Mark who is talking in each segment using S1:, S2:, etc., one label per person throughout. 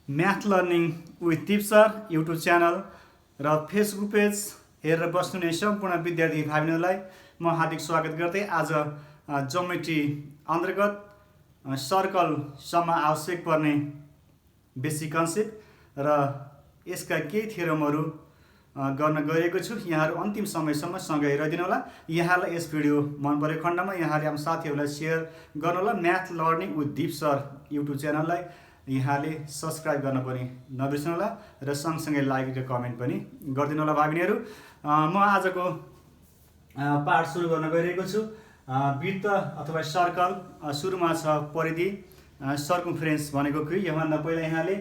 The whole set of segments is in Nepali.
S1: म्याथ लर्निङ विथ दिप सर युट्युब च्यानल र फेसबुक पेज हेरेर बस्नुहुने सम्पूर्ण विद्यार्थी भाइबहिनीहरूलाई म हार्दिक स्वागत गर्दै आज ज्योमेट्री अन्तर्गत सर्कलसम्म आवश्यक पर्ने बेसिक कन्सेप्ट र यसका केही थ्योरमहरू गर्न गएको छु। यहाँहरू अन्तिम समयसम्म सँगै रहिदिनु होला। यहाँलाई यस भिडियो मन परेको खण्डमा यहाँले आफ्नो साथीहरूलाई सेयर गर्नु होला। म्याथ लर्निङ विथ दिप सर युट्युब च्यानललाई यहाँले सब्सक्राइब गर्न पनि नबिर्सनु होला र सँगसँगै लाइक र कमेन्ट पनि गरिदिनु होला भाइबहिनीहरू। म आजको पाठ सुरु गर्न गइरहेको छु। वृत्त अथवा सर्कल सुरुमा छ परिधि सर्कमफरेन्स भनेको के, योभन्दा पहिला यहाँले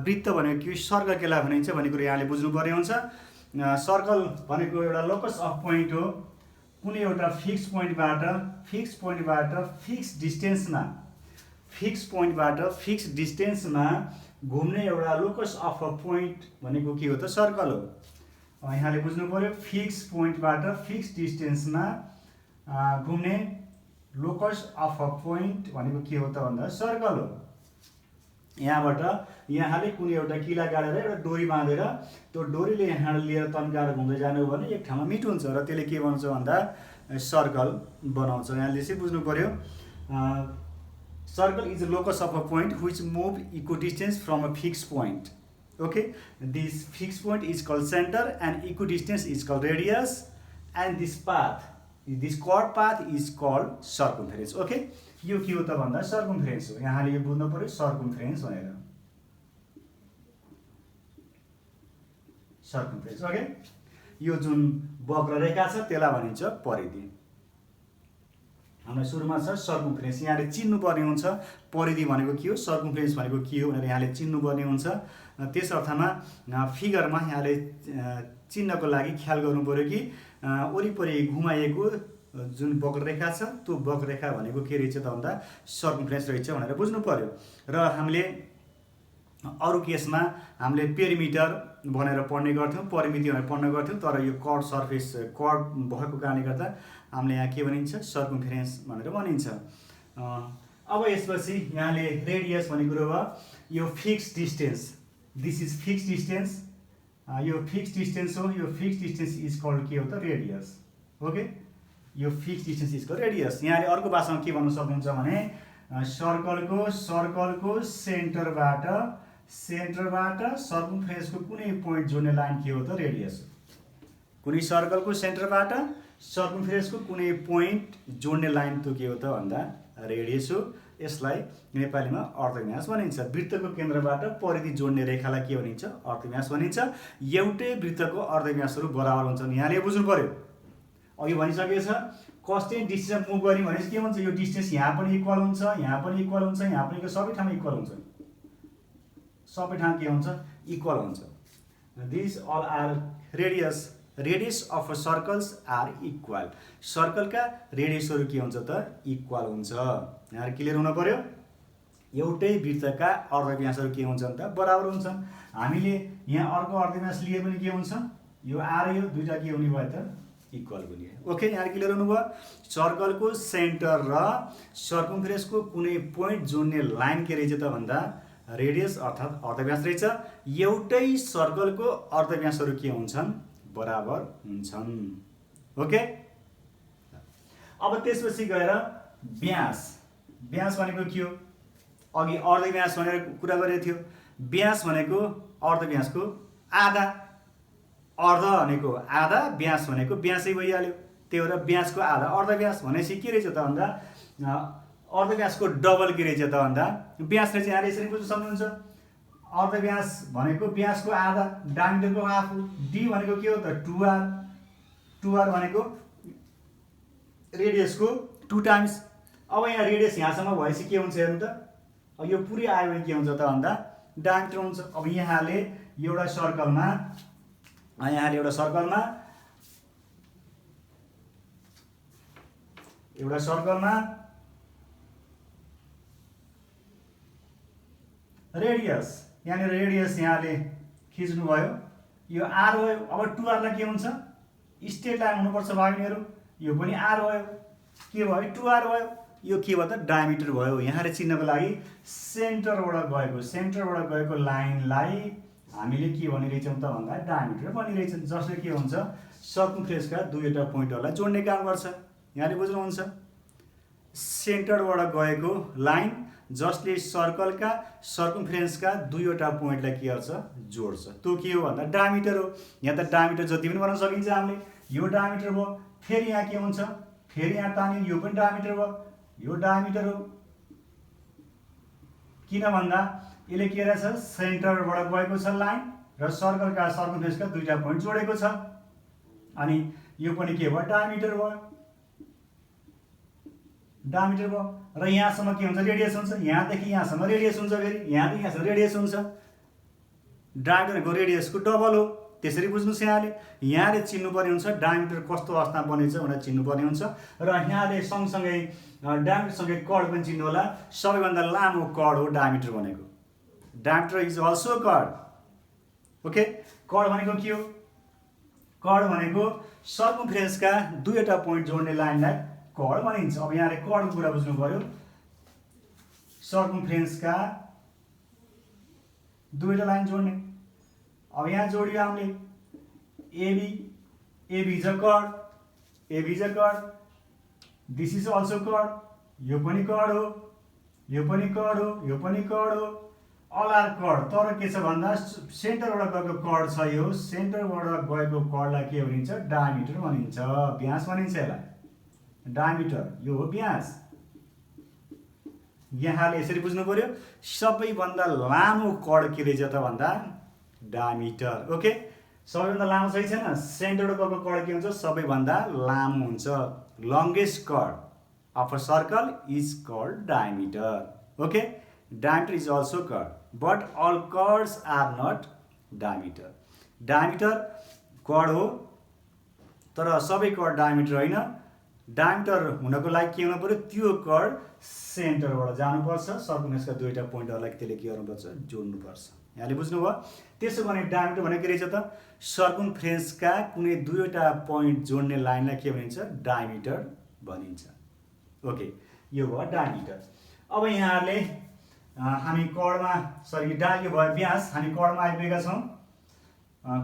S1: वृत्त भनेको के, सर्कल केलाई भनिन्छ भन्ने कुरो यहाँले बुझ्नुपर्ने हुन्छ। सर्कल भनेको एउटा लोकस अफ पोइन्ट हो। कुनै एउटा फिक्स पोइन्टबाट फिक्स डिस्टेन्समा घुम्ने एउटा लोकस अफ अ पोइन्ट भनेको के हो त, सर्कल हो। यहाँले बुझ्नु पर्यो, फिक्स पोइन्टबाट फिक्स डिस्टेन्समा घुम्ने लोकस अफ अ पोइन्ट भनेको के हो त भन्दा सर्कल हो। यहाँबाट यहाँले कुनै एउटा किला गाडेर एउटा डोरी बाँधेर त्यो डोरीले यहाँ लिएर तन्काएर घुम्दै जानु भने एक ठाउँमा मिट हुन्छ र त्यसले के भन्छ भन्दा सर्कल बनाउँछ। यहाँले चाहिँ बुझ्नु पर्यो, circle is a locus of a point which move equidistance from a fixed point. Okay, this fixed point is called center and equidistance is called radius, and this chord path is called circumference. Okay, यो के हो त भन्दा सर्कमफरेन्स हो। यहाँले यो बुझ्नु पर्यो, सर्कमफरेन्स भनेर, सर्कमफरेन्स। ओके, यो जुन वक्र रेखा छ त्यसलाई भनिन्छ परिधि। हाम्रो सुरुमा छ सर्कमफरेन्स। यहाँले चिन्नुपर्ने हुन्छ परिधि भनेको के हो, सर्कमफरेन्स भनेको के हो भनेर यहाँले चिन्नुपर्ने हुन्छ। त्यस अर्थमा फिगरमा यहाँले चिन्नको लागि ख्याल गर्नु पर्यो कि वरिपरि घुमाइएको जुन वक्ररेखा छ त्यो वक्ररेखा भनेको के रहेछ त भन्दा सर्कमफरेन्स रहेछ भनेर बुझ्नु पर्यो। र हामीले अरू केसमा हामीले पेरिमिटर भनेर पढ्ने गर्थ्यौँ, परिमिति भनेर पढ्ने गर्थ्यौँ, तर यो कर्ड सर्फेस कर्ड भएको कारणले गर्दा हामीले यहाँ के भनिन्छ, सर्कमफरेन्स भनेर भनिन्छ। अब यसपछि यहाँले रेडियस भन्ने कुरो भयो। यो fix distance, this is fix distance, यो फिक्स डिस्टेन्स हो। यो फिक्स डिस्टेन्स इज कल्ड के हो त, रेडियस। ओके, यो fix distance is called radius. यहाँले अर्को भाषामा के भन्न सक्नुहुन्छ भने सर्कलको सेन्टरबाट सर्कमफरेन्सको कुनै पोइन्ट जोड्ने लाइन के हो त, रेडियस। कुनै सर्कलको सेन्टरबाट सर्कमफरेन्सको कुनै पोइन्ट जोड्ने लाइन त के हो त भन्दा रेडियस हो। यसलाई नेपालीमा अर्धव्यास भनिन्छ। वृत्तको केन्द्रबाट परिधि जोड्ने रेखालाई के भनिन्छ, अर्धव्यास भनिन्छ। एउटै वृत्तको अर्धव्यासहरू बराबर हुन्छन्, यहाँले बुझ्नु पर्यो। अघि भनिसकेको छ कन्स्टेन्ट डिस्टेन्समा मुभ गर्ने भनेपछि के भन्छ, यो डिस्टेन्स यहाँ पनि इक्वल हुन्छ, यहाँ पनि इक्वल हुन्छ, यहाँ पनि सबै ठाउँमा इक्वल हुन्छ, सबै ठाउँ के हुन्छ, इक्वल हुन्छ। This all are radius of circles are equal. सर्कलका रेडियसहरू के हुन्छ त, इक्वल हुन्छ। यहाँ क्लियर हुन पर्यो। एउटै वृत्तका अर्धव्यासहरू के हुन्छन् त, बराबर हुन्छन्। हामीले यहाँ अर्को अर्धव्यास लिए पनि के हुन्छ, यो आर यो दुईटा के हुने भयो त, इक्वल हुने। ओके, यहाँ क्लियर हुनुभयो। सर्कलको सेन्टर र सर्कमफरेन्सको कुनै पोइन्ट जोड्ने लाइन के रहेछ त भन्दा रेडियस अर्थात् अर्धव्यास रहेछ। एउटै सर्कलको अर्धव्यासहरू के हुन्छन्, बराबर हुन्छन्। ओके, अब त्यसपछि गएर व्यास भनेको के हो, अघि अर्धव्यास भनेर कुरा गरेको थियो। व्यास भनेको अर्धव्यासको आधा, अर्ध भनेको आधा, व्यास भनेको व्यासै भइहाल्यो। त्यही भएर व्यासको आधा अर्धव्यास भनेपछि के रहेछ त भन्दा अर्धव्यासको डबल के रहेछ त भन्दा व्यास रहेछ। यहाँले यसरी बुझ्न सक्नुहुन्छ, अर्धव्यास भनेको व्यासको आधा, डायमिटरको हाफ हो। डी भनेको के हो त, 2r भनेको रेडियसको 2 टाइम्स। अब यहाँ रेडियस यहाँसम्म भएपछि के हुन्छ हेर्नु त, यो पुरै आयो भने के हुन्छ त भन्दा डायमिटर हुन्छ। अब यहाँले एउटा सर्कलमा रेडियस, यहाँनिर रेडियस यहाँले खिच्नुभयो, यो आर भयो। अब 2r लाई के हुन्छ, स्ट्रेट लाइन हुनुपर्छ भाइनीहरू, यो पनि आर भयो, के भयो, 2r भयो। यो के भयो त डायमिटर भयो। यहाँले चिन्नको लागि सेन्टरबाट गएको लाइनलाई हामीले के भनिरहेछौँ त भन्दा डायमिटर भनिरहेछौँ, जसले के हुन्छ सर्कमफ्रेन्सका दुईवटा पोइन्टहरूलाई जोड्ने काम गर्छ। यहाँले बुझ्नुहुन्छ, सेन्टरबाट गएको लाइन जसले सर्कलका सर्कमफ्रेन्सका दुईवटा पोइन्टलाई के गर्छ जोड्छ, त्यो के हो भन्दा डायमिटर हो। यहाँ त डायमिटर जति पनि बनाउन सकिन्छ हामीले। यो डायमिटर भयो, फेरि यहाँ के हुन्छ, फेरि यहाँ तान्यो, यो पनि डायमिटर भयो, यो डायमिटर हो। किन भन्दा यसले के रहेछ सेन्टरबाट गएको छ लाइन र सर्कलका सर्कमफ्रेन्सका दुईटा पोइन्ट जोडेको छ। अनि यो पनि के भयो डायमिटर भयो, डायमिटर भयो। र यहाँसम्म के हुन्छ रेडियस हुन्छ, यहाँदेखि यहाँसम्म रेडियस हुन्छ, फेरि यहाँदेखि यहाँसम्म रेडियस हुन्छ। डायमिटरको रेडियसको डबल हो। त्यसरी बुझ्नुहोस्। यहाँले चिन्नुपर्ने हुन्छ डायमिटर कस्तो अवस्थामा बनेछ भनेर चिन्नुपर्ने हुन्छ। र यहाँले सँगसँगै डायमिटरसँगै कर्ड पनि चिन्नु होला। सबैभन्दा लामो कर्ड हो डायमिटर भनेको। Diameter is also chord. Okay, chord भनेको के हो? कर्ड भनेको सर्कमफ्रेन्सका दुईवटा पोइन्ट जोड्ने लाइनलाई कर्ड भनिन्छ। अब यहाँले कर्डको कुरा बुझ्नु पर्यो। सर्कमफ्रेन्सका दुईवटा लाइन जोड्ने, अब यहाँ जोडियो हामीले AB is a chord, this is also chord, यो पनि कर्ड हो, यो पनि कर्ड हो, यो पनि कर्ड हो, अल आर कर्ड। तर के छ भन्दा सेन्टरबाट गएको कर्ड छ, यो सेन्टरबाट गएको कर्डलाई के भनिन्छ डायमिटर भनिन्छ, व्यास भनिन्छ। यसलाई डायमिटर, यो हो व्यास। यहाँले यसरी बुझ्नु पर्यो, सबैभन्दा लामो कर्ड के रहेछ त भन्दा डायमिटर। ओके, सबैभन्दा लामो सही छैन, सेन्टरबाट गएको कर्ड के हुन्छ सबैभन्दा लामो हुन्छ। Longest chord of a circle is called diameter. Okay, diameter is also chord, but all chords are not diameter. Diameter chord हो तर सबै कर्ड डायमिटर होइन। डायमिटर हुनको लागि के हुनु पर्यो, त्यो कर्ड सेन्टरबाट जानुपर्छ, सर्कमफ्रेन्सका दुईवटा पोइन्टहरूलाई त्यसले के गर्नुपर्छ जोड्नुपर्छ। यहाँले बुझ्नुभयो। त्यसो भने डायमिटर भनेको के रहेछ त सर्कमफ्रेन्सका कुनै दुईवटा पोइन्ट जोड्ने लाइनलाई के भनिन्छ डायमिटर भनिन्छ। ओके, यो भयो डायमिटर। अब यहाँहरूले हामी कर्डमा यो भयो व्यास, हामी कर्डमा आइपुगेका छौँ।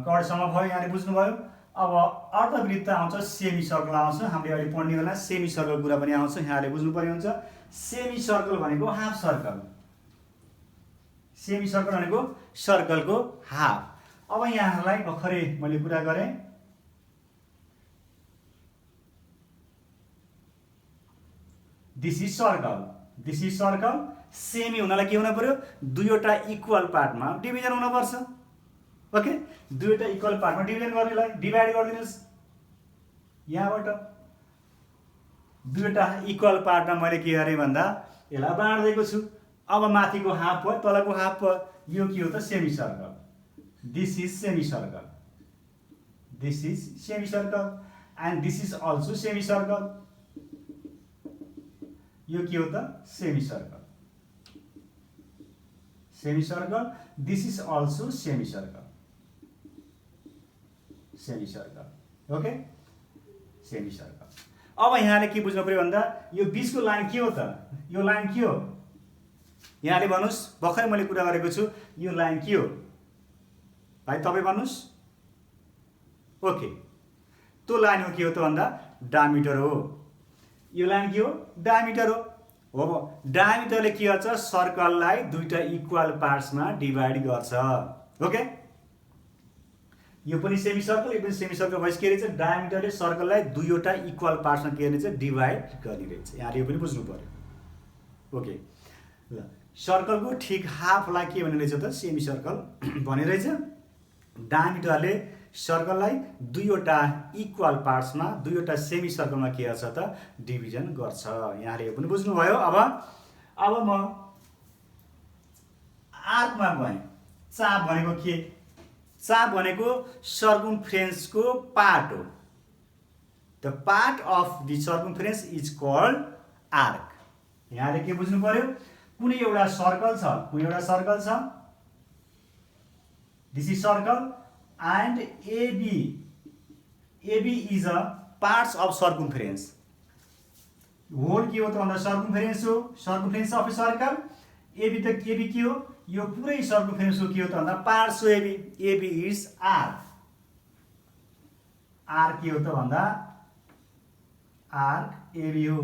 S1: कर्डसम्म भयो, यहाँले बुझ्नुभयो। अब अर्धवृत्त आउँछ, सेमी सर्कल आउँछ। हामीले अहिले पढ्ने बेला सेमी सर्कल कुरा पनि आउँछ, यहाँले बुझ्नुपर्ने हुन्छ। सेमी सर्कल भनेको हाफ सर्कल, सेमी सर्कल भनेको सर्कलको हाफ। अब यहाँहरूलाई भर्खरै मैले कुरा गरेँ, दिस इज सर्कल। सेमी हुनलाई के हुनु पर्यो, दुईवटा इक्वल पार्टमा डिभिजन हुनुपर्छ। ओके, दुईवटा इक्वल पार्टमा डिभिजन गर्नेलाई डिभाइड गरिदिनुहोस्। यहाँबाट दुईवटा इक्वल पार्टमा मैले के गरेँ भन्दा यसलाई बाँडिदिएको छु। अब माथिको हाफ भयो, तलको हाफ भयो, यो के हो त semi circle. This is semi circle, this is semi circle, and this is also semi circle. यो के हो त semi circle, semi circle. This is also semi circle, semi circle. Okay, semi circle. अब यहाँले के बुझ्नु पर्यो भन्दा यो बिचको लाइन के हो त, यो लाइन के हो यहाँले भन्नुहोस्। भर्खरै मैले कुरा गरेको छु, यो लाइन के हो भाइ तपाईँ भन्नुहोस्। ओके, त्यो लाइन हो के हो त भन्दा डायमिटर हो। यो लाइन के हो डायमिटर हो। डायमिटरले के गर्छ सर्कललाई दुईटा इक्वल पार्ट्समा डिभाइड गर्छ। ओके, यो पनि सेमी सर्कल, यो पनि सेमी सर्कल भएपछि के रहेछ डायमिटरले सर्कललाई दुईवटा इक्वल पार्ट्समा के रहेछ डिभाइड गरिरहेछ। यहाँले यो पनि बुझ्नु पर्यो। ओके, ल सर्कलको ठिक हाफलाई के भन्ने रहेछ त सेमी सर्कल भन्ने रहेछ। डायमिटरले सर्कललाई दुईवटा इक्वल पार्ट्समा दुईवटा सेमी सर्कलमा के गर्छ त डिभिजन गर्छ। यहाँले यो पनि बुझ्नुभयो। अब म आर्कमा गएँ। चाप भनेको के, चाप भनेको सर्कमफ्रेन्सको पार्ट हो। The part of the circumference is called arc. यहाँले के बुझ्नु पर्यो, कुनै एउटा सर्कल छ, this is circle and AB is a parts of circumference. Whole के हो त भन्दा सर्कमफेरेन्स हो, circumference of a circle. AB त एबी के हो, यो पुरै सर्कमफेरेन्सको के हो त भन्दा पार्ट्स हो AB. AB is arc. Arc के हो त भन्दा आर्क एबी हो,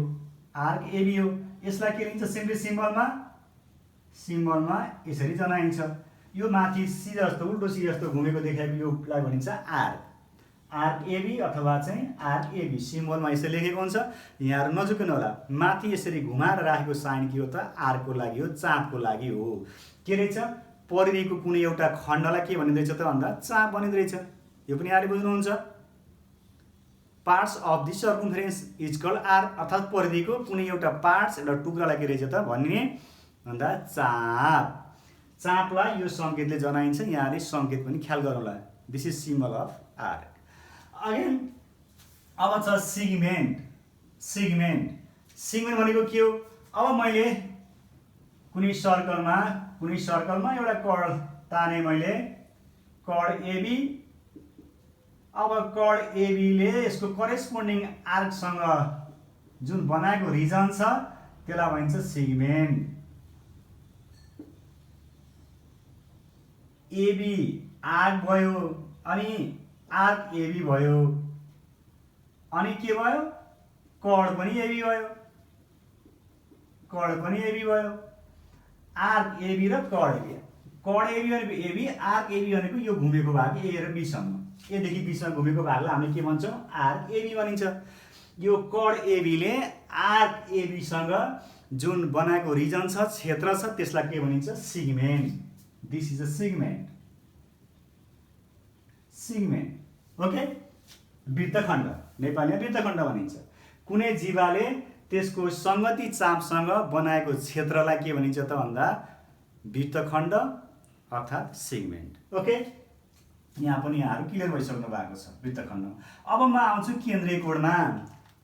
S1: आर्क एबी हो। यसलाई के लिन्छ सिम्पली सिम्बलमा यसरी जनाइन्छ। यो माथि सिधा जस्तो उल्टो सिधा जस्तो घुमेको देखाएको योलाई भनिन्छ आर्क। आर्क एबी अथवा चाहिँ आर्क एबी सिम्बलमा यसरी लेखेको हुन्छ। यहाँहरू नझुक्नु होला, माथि यसरी घुमाएर राखेको साइन के हो त आर्कको लागि हो, चापको लागि हो। के रहेछ, परिधिको कुनै एउटा खण्डलाई के भनिँदैछ त भन्दा चाप भनिँदैछ। यो पनि यहाँले बुझ्नुहुन्छ। Parts of the circumference is called arc, अर्थात् परिधिको कुनै एउटा पार्ट्स एउटा टुक्रालाई के रहेछ त भन्ने भन्दा चाप। चापलाई यो सङ्केतले जनाइन्छ। यहाँले सङ्केत पनि ख्याल गर्नुहोला। This is symbol of arc. Again अब छ सिगमेन्ट। सिगमेन्ट भनेको के हो, अब मैले कुनै सर्कलमा एउटा कर्ड ताने, मैले कर्ड एबी। अब कर्ड एबीले यसको करेस्पोन्डिङ आर्कसँग जुन बनाएको रिजन छ त्यसलाई भनिन्छ सिगमेन्ट। एबी आर्क भयो, अनि आर्क एबी भयो, अनि के भयो, कर्ड पनि एबी भयो, आर्क एबी र कर्ड एबी। कर्ड एबी भनेको एबी, आर्क एबी भनेको यो घुमेको भाग ए र बीसम्म, एदेखि बीसम्म घुमेको भागलाई हामीले के भन्छौँ, आर्क एबी भनिन्छ। यो कर्ड एबीले आर्क एबीसँग जुन बनाएको रिजन छ, क्षेत्र छ, त्यसलाई के भनिन्छ, segment. This is a segment. Okay. वृत्तखण्ड, नेपालीमा वृत्तखण्ड भनिन्छ। कुनै जीवाले त्यसको सङ्गति चापसँग बनाएको क्षेत्रलाई के भनिन्छ त भन्दा वृत्तखण्ड अर्थात् सिगमेन्ट। ओके, यहाँ पनि यहाँहरू क्लियर भइसक्नु भएको छ वृत्तखण्ड। अब म आउँछु केन्द्रीय कोणमा।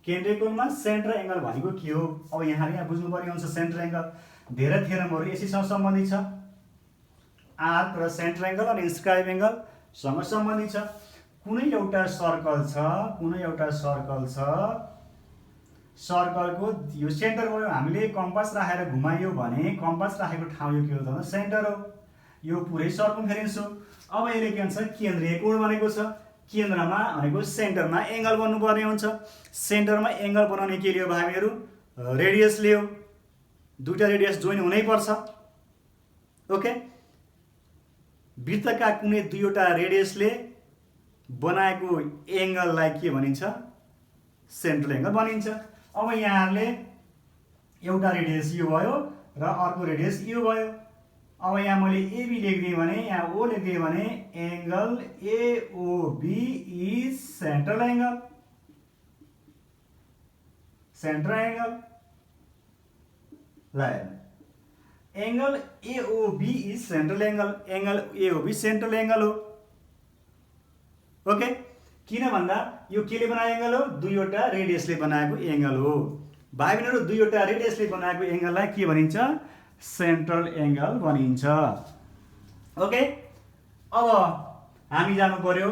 S1: केन्द्रीय कोणमा सेन्टर एङ्गल भनेको के हो, अब यहाँ बुझ्नु पर्ने हुन्छ। सेन्टर एङ्गल धेरै थ्योरमहरू यसैसँग सम्बन्धित छ। आर्क र सेन्टर एङ्गल अनि इन्स्क्राइब एङ्गलसँग सम्बन्धित छ। कुनै एउटा सर्कल छ, सर्कलको यो सेन्टर भयो। हामीले कम्पास राखेर घुमायो भने कम्पास राखेको ठाउँ यो के हो त सेन्टर हो। यो पुरै सर्कमफेरेन्स हो। अब यसले के भन्छ, केन्द्रीय कोण भनेको छ। केन्द्रमा भनेको सेन्टरमा एङ्गल बन्नुपर्ने हुन्छ। सेन्टरमा एङ्गल बनाउने के लियो भाइहरू, रेडियस लियो। दुईटा रेडियस जोइन हुनैपर्छ। ओके, वृत्तका कुनै दुईवटा रेडियसले बनाएको एङ्गललाई के भनिन्छ, सेन्ट्रल एङ्गल भनिन्छ। अब यहाँहरूले एउटा रेडियस यो भयो र अर्को रेडियस यो भयो। अब यहाँ मैले एबी लेखिदिएँ भने, यहाँ ओ लेखिदिएँ भने angle AOB is central angle. ल angle AOB is central angle. Angle AOB central angle हो। ओके, किन भन्दा यो केले बनाएको एङ्गल हो, दुईवटा रेडियसले बनाएको एङ्गल हो। भाइ बहिनीहरू, दुईवटा रेडियसले बनाएको एङ्गललाई के भनिन्छ, सेन्ट्रल एङ्गल भनिन्छ। ओके, अब हामी जानु पर्यो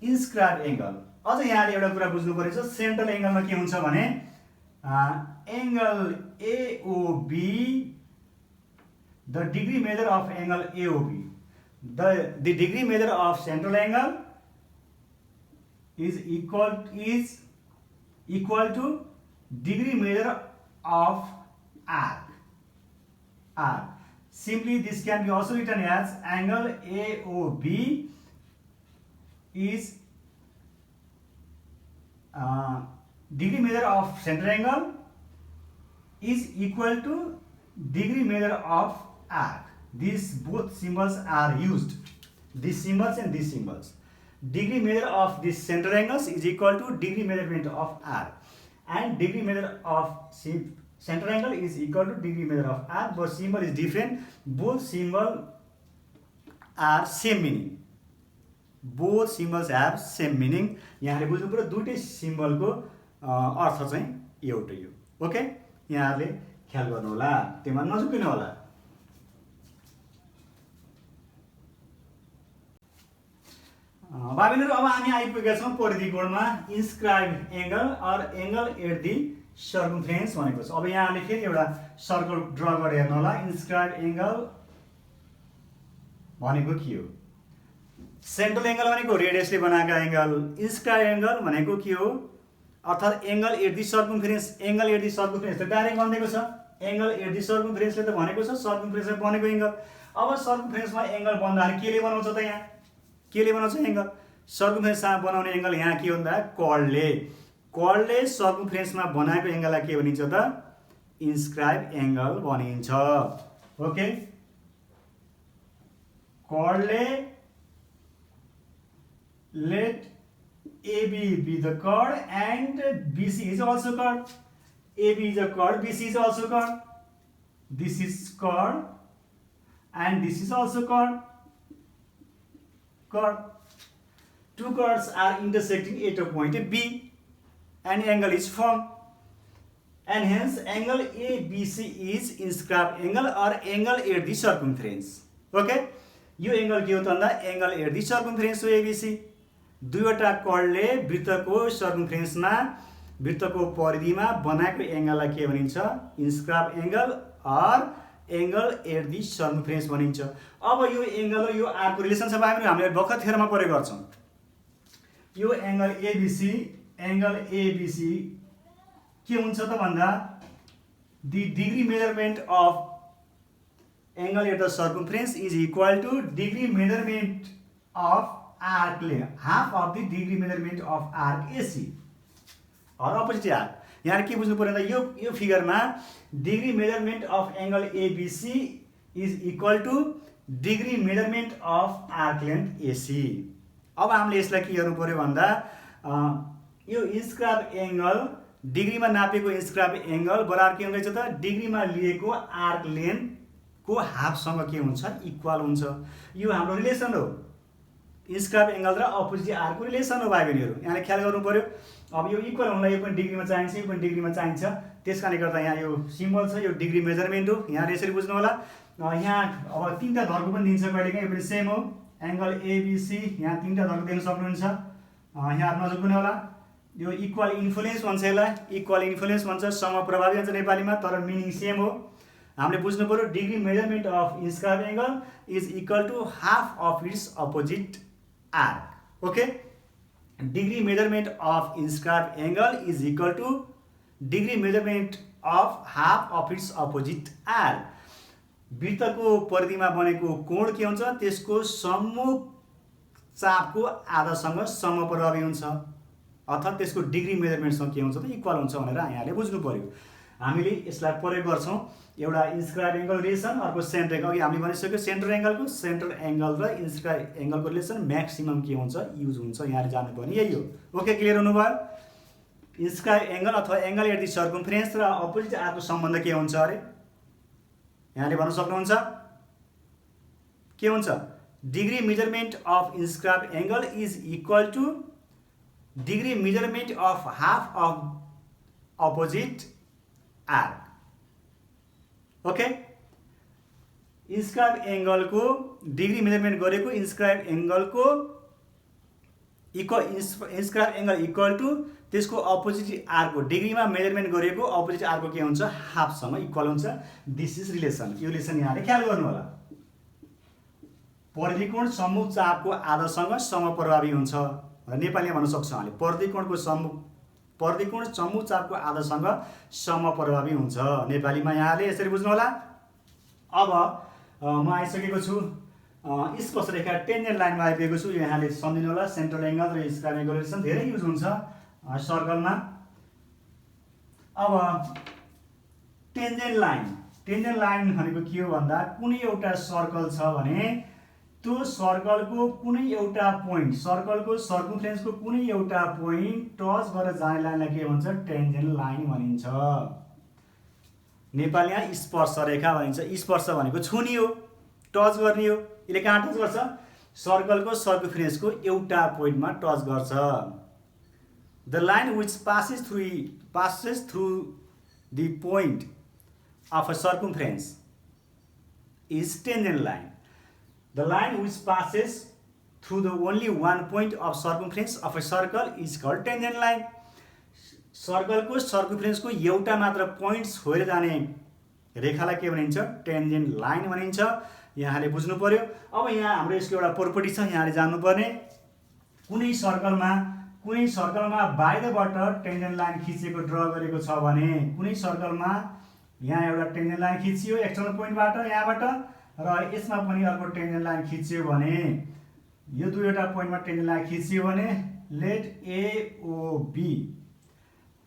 S1: इन्स्क्राइब एङ्गल। अझ यहाँले एउटा कुरा बुझ्नु पर्ने छ, सेन्ट्रल एङ्गलमा के हुन्छ भने angle AOB, the degree measure of angle AOB, the degree measure of central angle is equal to degree measure of arc. Simply this can be also written as angle AOB is degree measure of central angle is equal to degree measure of arc. These both symbols are used, these symbols and these symbols. Degree measure of this central angles is equal to degree measurement of arc, and degree measure of central angle is equal to degree measure of arc. But symbol is different. Both symbols are same meaning. Both symbols have same meaning. यहाँले बुझ्नु पर्यो दुईटै सिम्बलको अर्थ चाहिँ एउटै हो। ओके, यहाँले ख्याल गर्नु होला, त्यसमा नझुकिनु होला। भाइ बहिनीहरू अब हामी आइपुगेका छौँ परिधि कोणमा inscribe angle or angle at the circumference भनेको छ। अब यहाँले फेरि एउटा सर्कल ड्र गरेर हेर्नु होला। इन्स्क्राइब एङ्गल भनेको के हो? सेन्ट्रल एङ्गल भनेको रेडियसले बनाएका एङ्गल, इन्स्क्राइब एङ्गल भनेको के हो? अर्थात् angle at the circumference. Angle at the circumference त डाइरेक्ट भनिदिएको छ, एङ्गल एट दि सर्कमफ्रेन्सले त भनेको छ सर्कमफ्रेन्सले बनेको एङ्गल। अब सर्कमफ्रेन्समा एङ्गल बन्दाखेरि केले बनाउँछ त? यहाँ केले बनाउँछ एङ्गल? सर्कमफ्रेन्समा बनाउने एङ्गल यहाँ के हो भन्दा कर्डले। कर्डले सर्कमफ्रेन्समा बनाएको एङ्गललाई के भनिन्छ त? इन्स्क्राइब एङ्गल भनिन्छ। ओके, कर्डले let AB be the chord and BC is also chord. AB is a chord, BC is also chord. This is chord and this is also chord. Chord. Two chords are intersecting at a point B and angle is formed. And hence angle ABC is inscribed angle or angle at the circumference. Okay? यो एङ्गल के हो त भन्दा एङ्गल एट दि सर्कमफ्रेन्स हो एबिसी। दुईवटा कर्डले वृत्तको सर्कमफ्रेन्समा वृत्तको परिधिमा बनाएको एङ्गललाई के भनिन्छ? Inscribe angle or angle at the circumference भनिन्छ। अब यो एङ्गल र यो आरको रिलेसन छ भाइ बहिनी, हामीले भर्खर थ्योरममा पढेको गर्छौँ। यो एङ्गल एबिसी के हुन्छ त भन्दा the degree measurement of angle at the circumference is equal to degree measurement of arc length, half of the degree measurement of arc AC or opposite arc. यहाँ के बुझ्नु पर्यो त यो फिगरमा degree measurement of angle ABC is equal to degree measurement of arc length AC. अब हामीले यसलाई के गर्नु पर्यो भन्दा यो इन्स्क्राइब एङ्गल डिग्रीमा नापेको इन्स्क्राइब एङ्गल बराबर के हुँदैछ त? डिग्रीमा लिएको आर्क लेन्थ को हाफसँग के हुन्छ? इक्वल हुन्छ। यो हाम्रो रिलेसन हो, इन्स्क्राइब एङ्गल र अपोजिट आरको रिलेसन हो भाइ बहिनीहरू, यहाँले ख्याल गर्नु पर्यो। अब यो इक्वल हुनलाई यो पनि डिग्रीमा चाहिन्छ, यो पनि डिग्रीमा चाहिन्छ, त्यस कारणले गर्दा यहाँ यो सिम्बल छ, यो डिग्री मेजरमेन्ट हो। यहाँ यसरी बुझ्नु होला। यहाँ अब तीनटा धर्को पनि दिन्छ कहिलेकाहीँ, यो पनि सेम हो। एङ्गल एबिसी यहाँ तीनटा धर्को देख्न सक्नुहुन्छ। यहाँ नजिक पनि होला। यो इक्वल इन्फ्लुएन्स भन्छ, यसलाई इक्वल इन्फ्लुएन्स भन्छ, समप्रभावी भन्छ नेपालीमा, तर मिनिङ सेम हो। हामीले बुझ्नु पर्यो degree measurement of inscribe angle is equal to half of its opposite arc. Okay, degree measurement of inscribe angle is equal to degree measurement of half of its opposite arc. वृत्तको परिधिमा बनेको कोण के हुन्छ? त्यसको सम्मुख चापको आधासँग समप्रभावी हुन्छ, अर्थात् त्यसको डिग्री मेजरमेन्टसँग के हुन्छ त? इक्वल हुन्छ भनेर यहाँले बुझ्नु पर्यो। हामीले यसलाई प्रयोग गर्छौँ। एउटा इन्स्क्राइब एङ्गल रिलेसन, अर्को सेन्टर एङ्गल। अघि हामीले भनिसक्यो सेन्टर एङ्गल र इन्स्क्राइब एङ्गलको रिलेसन म्याक्सिमम के हुन्छ? युज हुन्छ। यहाँले जानुपर्ने यही हो। ओके, क्लियर हुनुभयो? इन्स्क्राइब एङ्गल अथवा एङ्गल एट दि सर्कमफ्रेन्स र अपोजिट आरको सम्बन्ध के हुन्छ अरे? यहाँले भन्न सक्नुहुन्छ के हुन्छ? Degree measurement of inscribe angle is equal to degree measurement of half of opposite arc. Okay, inscribe एङ्गलको डिग्री मेजरमेन्ट गरेको इन्स्क्राइब एङ्गलको इन्स्क्राइब एङ्गल इक्वल टु त्यसको अपोजिट आरको डिग्रीमा मेजरमेन्ट गरेको अपोजिट आरको के हुन्छ? हाफसँग इक्वल हुन्छ। This is relation. यो रिलेसन यहाँले ख्याल गर्नु होला। परिधिकोण सम्मुख चापको आधासँग समप्रभावी हुन्छ, नेपालीमा भन्न सक्छौँ हामीले। परिधिकोण सम्मुख चापको आधासँग समप्रभावी हुन्छ, नेपालीमा यहाँले यसरी बुझ्नु होला। अब म आइसकेको छु स्पर्शरेखा टेन्जेन्ट लाइनमा आइपुगेको छु। यो यहाँले सम्झिनु होला। सेन्ट्रल एङ्गल र इन्स्क्राइब एङ्गल रिलेसन धेरै युज हुन्छ सर्कलमा। अब टेन्जेन्ट लाइन भनेको के हो भन्दा कुनै एउटा सर्कल छ भने त्यो सर्कलको कुनै एउटा पोइन्ट, सर्कलको सर्कमफ्रेन्सको कुनै एउटा पोइन्ट टच गरेर जाने लाइनलाई के भन्छ? टेन्जेन्ट लाइन भनिन्छ। नेपालीमा स्पर्श रेखा भनिन्छ। स्पर्श भनेको छुनी हो, टच गर्ने हो। यसले कहाँ टच गर्छ? सर्कलको सर्कमफ्रेन्सको एउटा पोइन्टमा टच गर्छ। The line which passes through the point of a circumference is tangent line. The line which passes through the only one point of circumference of a circle is called tangent line. सर्कलको सर्कमफ्रेन्सको एउटा मात्र पोइन्ट छोएर जाने रेखालाई के भनिन्छ? टेन्जेन्ट लाइन भनिन्छ। यहाँले बुझ्नु पर्यो। अब यहाँ हाम्रो यसको एउटा प्रोपर्टी छ, यहाँले जान्नुपर्ने। कुनै सर्कलमा बाहिरबाट टेन्जेन्ट लाइन खिचेको ड्र गरेको छ भने, कुनै सर्कलमा यहाँ एउटा टेन्जेन्ट लाइन खिचियो एक्सटर्नल पोइन्टबाट यहाँबाट, र यसमा पनि अर्को टेन्जेन्ट लाइन खिचियो भने, यो दुईवटा पोइन्टमा टेन्जेन्ट लाइन खिचियो भने, late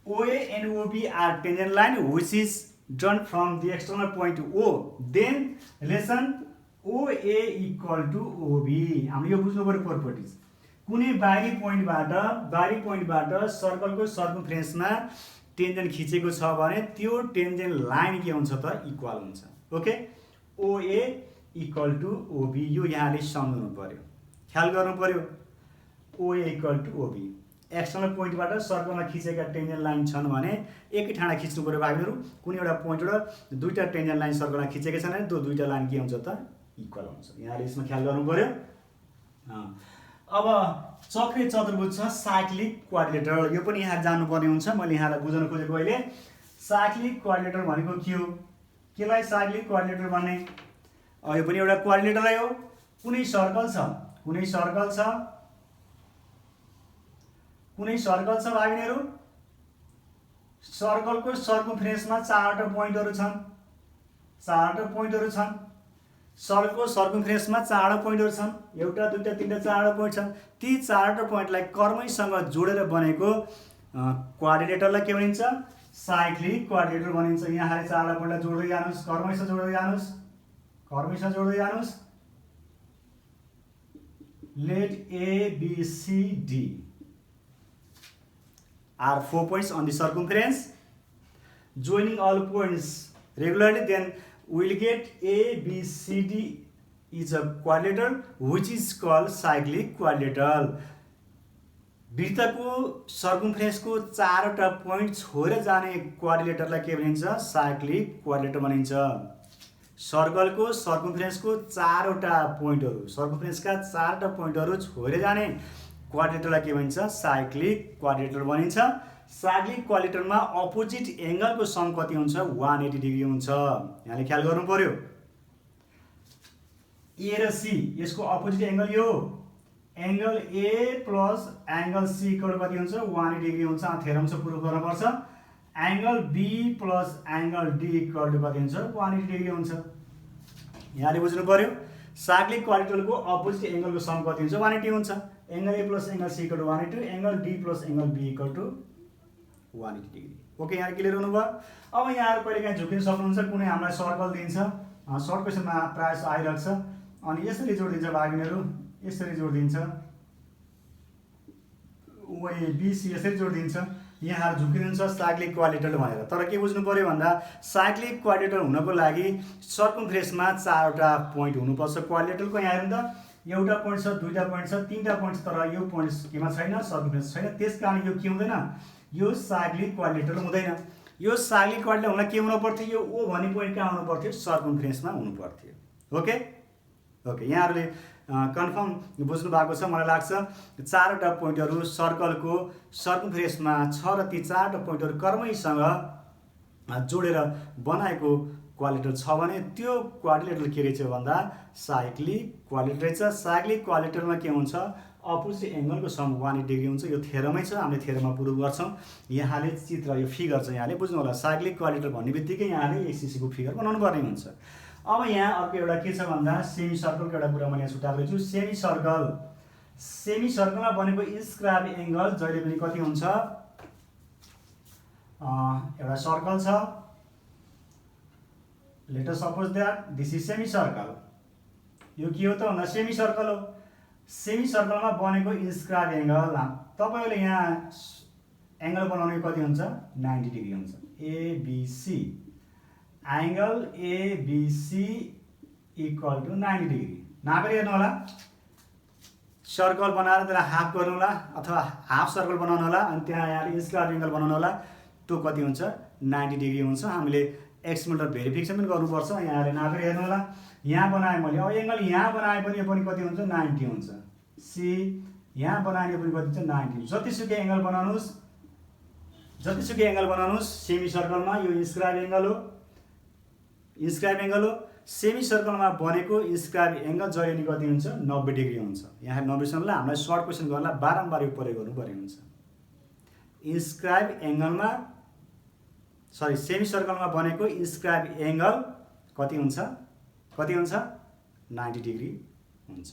S1: OA and OB are tangent line which is drawn from the external point O. Then relation OA equal to OB. हामीले यो बुझ्नु पर्यो प्रोपर्टिज। कुनै बाहिरी पोइन्टबाट सर्कलको सर्कमफ्रेन्समा टेन्जेन्ट खिचेको छ भने त्यो टेन्जेन्ट लाइन के हुन्छ त? इक्वल हुन्छ। Okay, OA equal to OB, यो यहाँले सम्झनु पर्यो, ख्याल गर्नु पर्यो। OA equal to OB, external पोइन्टबाट सर्कलमा खिचेका टेन्जेन्ट लाइन छन् भने एकै ठाउँमा खिच्नु पर्यो भाइहरू। कुनै एउटा पोइन्टबाट दुईटा टेन्जेन्ट लाइन सर्कलमा खिचेका छन् भने त्यो दुईटा लाइन के हुन्छ त? इक्वल हुन्छ। यहाँले यसमा ख्याल गर्नु पर्यो। अब चक्रे चतुर्भुज छ, साइक्लिक क्वाड्रिलेटरल, यो पनि यहाँ जान्नुपर्ने हुन्छ। मैले यहाँलाई बुझाउन खोजेको अहिले साइक्लिक क्वाड्रिलेटरल भनेको के हो? केलाई साइक्लिक क्वाड्रिलेटरल भन्ने? यो पनि एउटा क्वाड्रिलेटरै हो। कुनै सर्कल छ भाइहरू, सर्कलको सर्कमफ्रेन्समा चारवटा पोइन्टहरू छन्। सर्कलको सर्कमफ्रेन्समा चारवटा पोइन्टहरू छन्, एउटा दुईटा तीनटा चारवटा पोइन्ट छन्। ती चारवटा पोइन्टलाई कर्मैसँग जोडेर बनेको क्वाड्रिलेटरलाई के भनिन्छ? साइक्लिक क्वाड्रिलेटर भनिन्छ। यहाँले चारवटा पोइन्टलाई जोड्दै जानुहोस्, कर्मैसँग जोड्दै जानुहोस्। Let ABCD are 4 points on the circumference. Joining all points regularly, then we will get ABCD is a quadrilateral which is called cyclic quadrilateral. वृत्तको सर्कमफ्रेन्सको चारवटा पोइन्ट छोएर जाने क्वाड्रिलेटरलाई के भनिन्छ? साइक्लिक क्वाड्रिलेटर भनिन्छ। सर्कलको सर्कमफ्रेन्सको चारवटा पोइन्टहरू छोएर जाने क्वाड्रिलेटरलाई के भनिन्छ? साइक्लिक क्वाड्रिलेटर भनिन्छ। साइक्लिक क्वाड्रिलेटरमा अपोजिट एङ्गलको सम कति हुन्छ? 180 डिग्री हुन्छ। यहाँले ख्याल गर्नु पर्यो। ए र सी, यसको अपोजिट एङ्गल यो angle A plus angle C equal कति हुन्छ? 180 डिग्री हुन्छ। थ्योरम चाहिँ प्रुभ गर्नुपर्छ। Angle B plus angle D equal कति हुन्छ? 180 डिग्री हुन्छ। यहाँले बुझ्नु पर्यो। साइक्लिक क्वाड्रिलेटरको अपोजिट एङ्गलको सम कति हुन्छ? 180 हुन्छ। Angle A plus angle C equal to 180, angle D plus angle B equal to 180 degree. Okay, यहाँ क्लियर हुनुभयो। अब यहाँहरू कहिले काहीँ झुकिन सक्नुहुन्छ। कुनै हामीलाई सर्कल दिन्छ, सर्ट क्वेसनमा प्रायः आइरहेको छ, अनि यसरी जोडिदिन्छ भागिनीहरू, यसरी जोडिदिन्छ, OABC यसरी जोडिदिन्छ। यहाँहरू झुकिदिन्छ साइक्लिक क्वाड्रिलेटरल भनेर। तर के बुझ्नु पर्यो भन्दा साइक्लिक क्वाड्रिलेटरल हुनको लागि सर्कमफ्रेन्समा चारवटा पोइन्ट हुनुपर्छ क्वाड्रिलेटरलको। यहाँ हेर्नु त, एउटा पोइन्ट छ, दुईटा पोइन्ट छ, तीनटा पोइन्ट छ, तर यो पोइन्ट केमा छैन? सर्कमफ्रेन्स छैन। त्यसकारण यो के हुँदैन? यो साइक्लिक क्वाड्रिलेटरल हुँदैन। यो साइक्लिक क्वाड्रिलेटरल हुन के हुनु पर्थ्यो? यो ओ भन्ने पोइन्ट कहाँ हुनु पर्थ्यो? सर्कमफ्रेन्समा हुनु पर्थ्यो। ओके, यहाँहरूले कन्फर्म बुझ्नु भएको छ मलाई लाग्छ। चारवटा पोइन्टहरू सर्कलको सर्कमफ्रेन्समा छ र ती चारवटा पोइन्टहरू कर्मैसँग जोडेर बनाएको क्वाड्रिलेटरल छ भने त्यो क्वाड्रिलेटरल के रहेछ भन्दा साइक्लिक क्वाड्रिलेटरल रहेछ। साइक्लिक क्वाड्रिलेटरमा के हुन्छ? अपोजिट एङ्गलको सम 180 डिग्री हुन्छ। यो थ्योरमै छ, हामीले थ्योरममा प्रुभ गर्छौँ। यहाँले चित्र, यो फिगर छ, यहाँले बुझ्नु होला। साइक्लिक क्वाड्रिलेटर भन्ने बित्तिकै यहाँले एक्सिसको फिगर बनाउनु पर्ने हुन्छ। अब यहाँ अर्को एउटा के छ भन्दा सेमी सर्कलको एउटा कुरा मैले यहाँ छुट्याएको छु। सेमी सर्कलमा बनेको इन्स्क्राइब एङ्गल जहिले पनि कति हुन्छ? एउटा सर्कल छ, let us suppose that this is semi circle. यो के हो त भन्दा सेमी सर्कल हो। सेमी सर्कलमा बनेको इन्स्क्राइब एङ्गल, तपाईँहरूले यहाँ एङ्गल बनाउने कति हुन्छ? 90 डिग्री हुन्छ। ABC, angle ABC equal to 90 degree. नापेर हेर्नु होला। सर्कल बनाएर त्यसलाई हाफ गर्नु होला अथवा हाफ सर्कल बनाउनु होला, अनि त्यहाँ यहाँले इन्स्क्राइब एङ्गल बनाउनु होला। त्यो कति हुन्छ? 90 डिग्री हुन्छ। हामीले एक्समिटर भेरिफिकेसन पनि गर्नुपर्छ। यहाँले नापेर हेर्नु होला। यहाँ बनाएँ मैले, अब एङ्गल यहाँ बनाए पनि यो पनि कति हुन्छ? 90 हुन्छ। सी यहाँ बनाउने पनि कति छ 90। जतिसुकै एङ्गल बनाउनुहोस् सेमी सर्कलमा यो इन्स्क्राइब एङ्गल हो, सेमी सर्कलमा बनेको इन्स्क्राइब एङ्गल जहिले नि कति हुन्छ 90 डिग्री हुन्छ। यहाँ 90 सम्मलाई हामीलाई सर्ट क्वेसन गर्नलाई बारम्बार यो प्रयोग गर्नुपर्ने हुन्छ। इन्स्क्राइब एङ्गलमा सेमी सर्कलमा बनेको इन्स्क्राइब एङ्गल कति हुन्छ 90 डिग्री हुन्छ।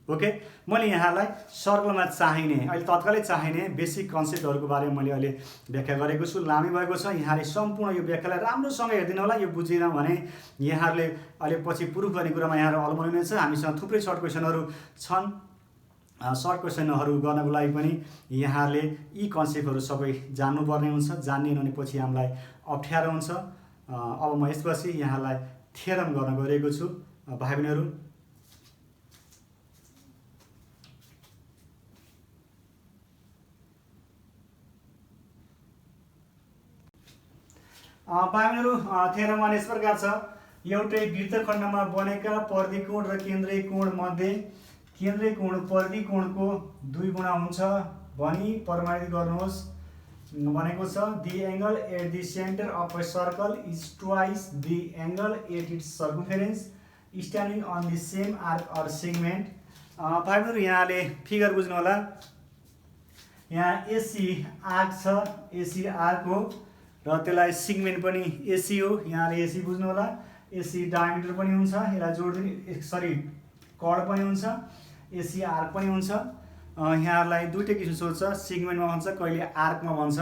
S1: ओके, मैले यहाँलाई सर्कलमा चाहिने अहिले तत्कालै चाहिने बेसिक कन्सेप्टहरूको बारेमा मैले अहिले व्याख्या गरेको छु। लामै भएको छ, यहाँले सम्पूर्ण यो व्याख्यालाई राम्रोसँग हेरिदिनु होला। यो बुझेन भने यहाँहरूले अहिले पछि प्रुफ गर्ने कुरामा यहाँहरू अल्मलिनेछ। हामीसँग थुप्रै सर्ट क्वेसनहरू छन्। सर्ट क्वेसनहरू गर्नको लागि पनि यहाँहरूले यी कन्सेप्टहरू सबै जान्नुपर्ने हुन्छ। जान्ने भने पछि हामीलाई अप्ठ्यारो हुन्छ। अब म यसपछि यहाँलाई थ्योरम गर्न गइरहेको छु भाइ बहिनीहरू। भाइबहिनीहरू थ्योरममा यस प्रकार छ। एउटै वृत्तखण्डमा बनेका परिधिकोण र केन्द्रीय कोण मध्ये केन्द्रीय कोण परिधिकोणको 2 गुणा हुन्छ भनी प्रमाणित गर्नुहोस् भनेको छ। The angle at the centre of a circle is twice the angle at its circumference standing on the same arc or segment. भाइबहिनीहरू यहाँले फिगर बुझ्नु होला। यहाँ एसी आर्क छ, एसी आर्क हो र त्यसलाई सेगमेन्ट पनि एसी हो। यहाँले एसी बुझ्नु होला। एसी डायमिटर पनि हुन्छ, यसलाई जोड्दिने कड पनि हुन्छ, एसी आर्क पनि हुन्छ। यहाँलाई दुईटै किसिम सोध्छ, सेगमेन्टमा भन्छ कहिले आर्कमा भन्छ।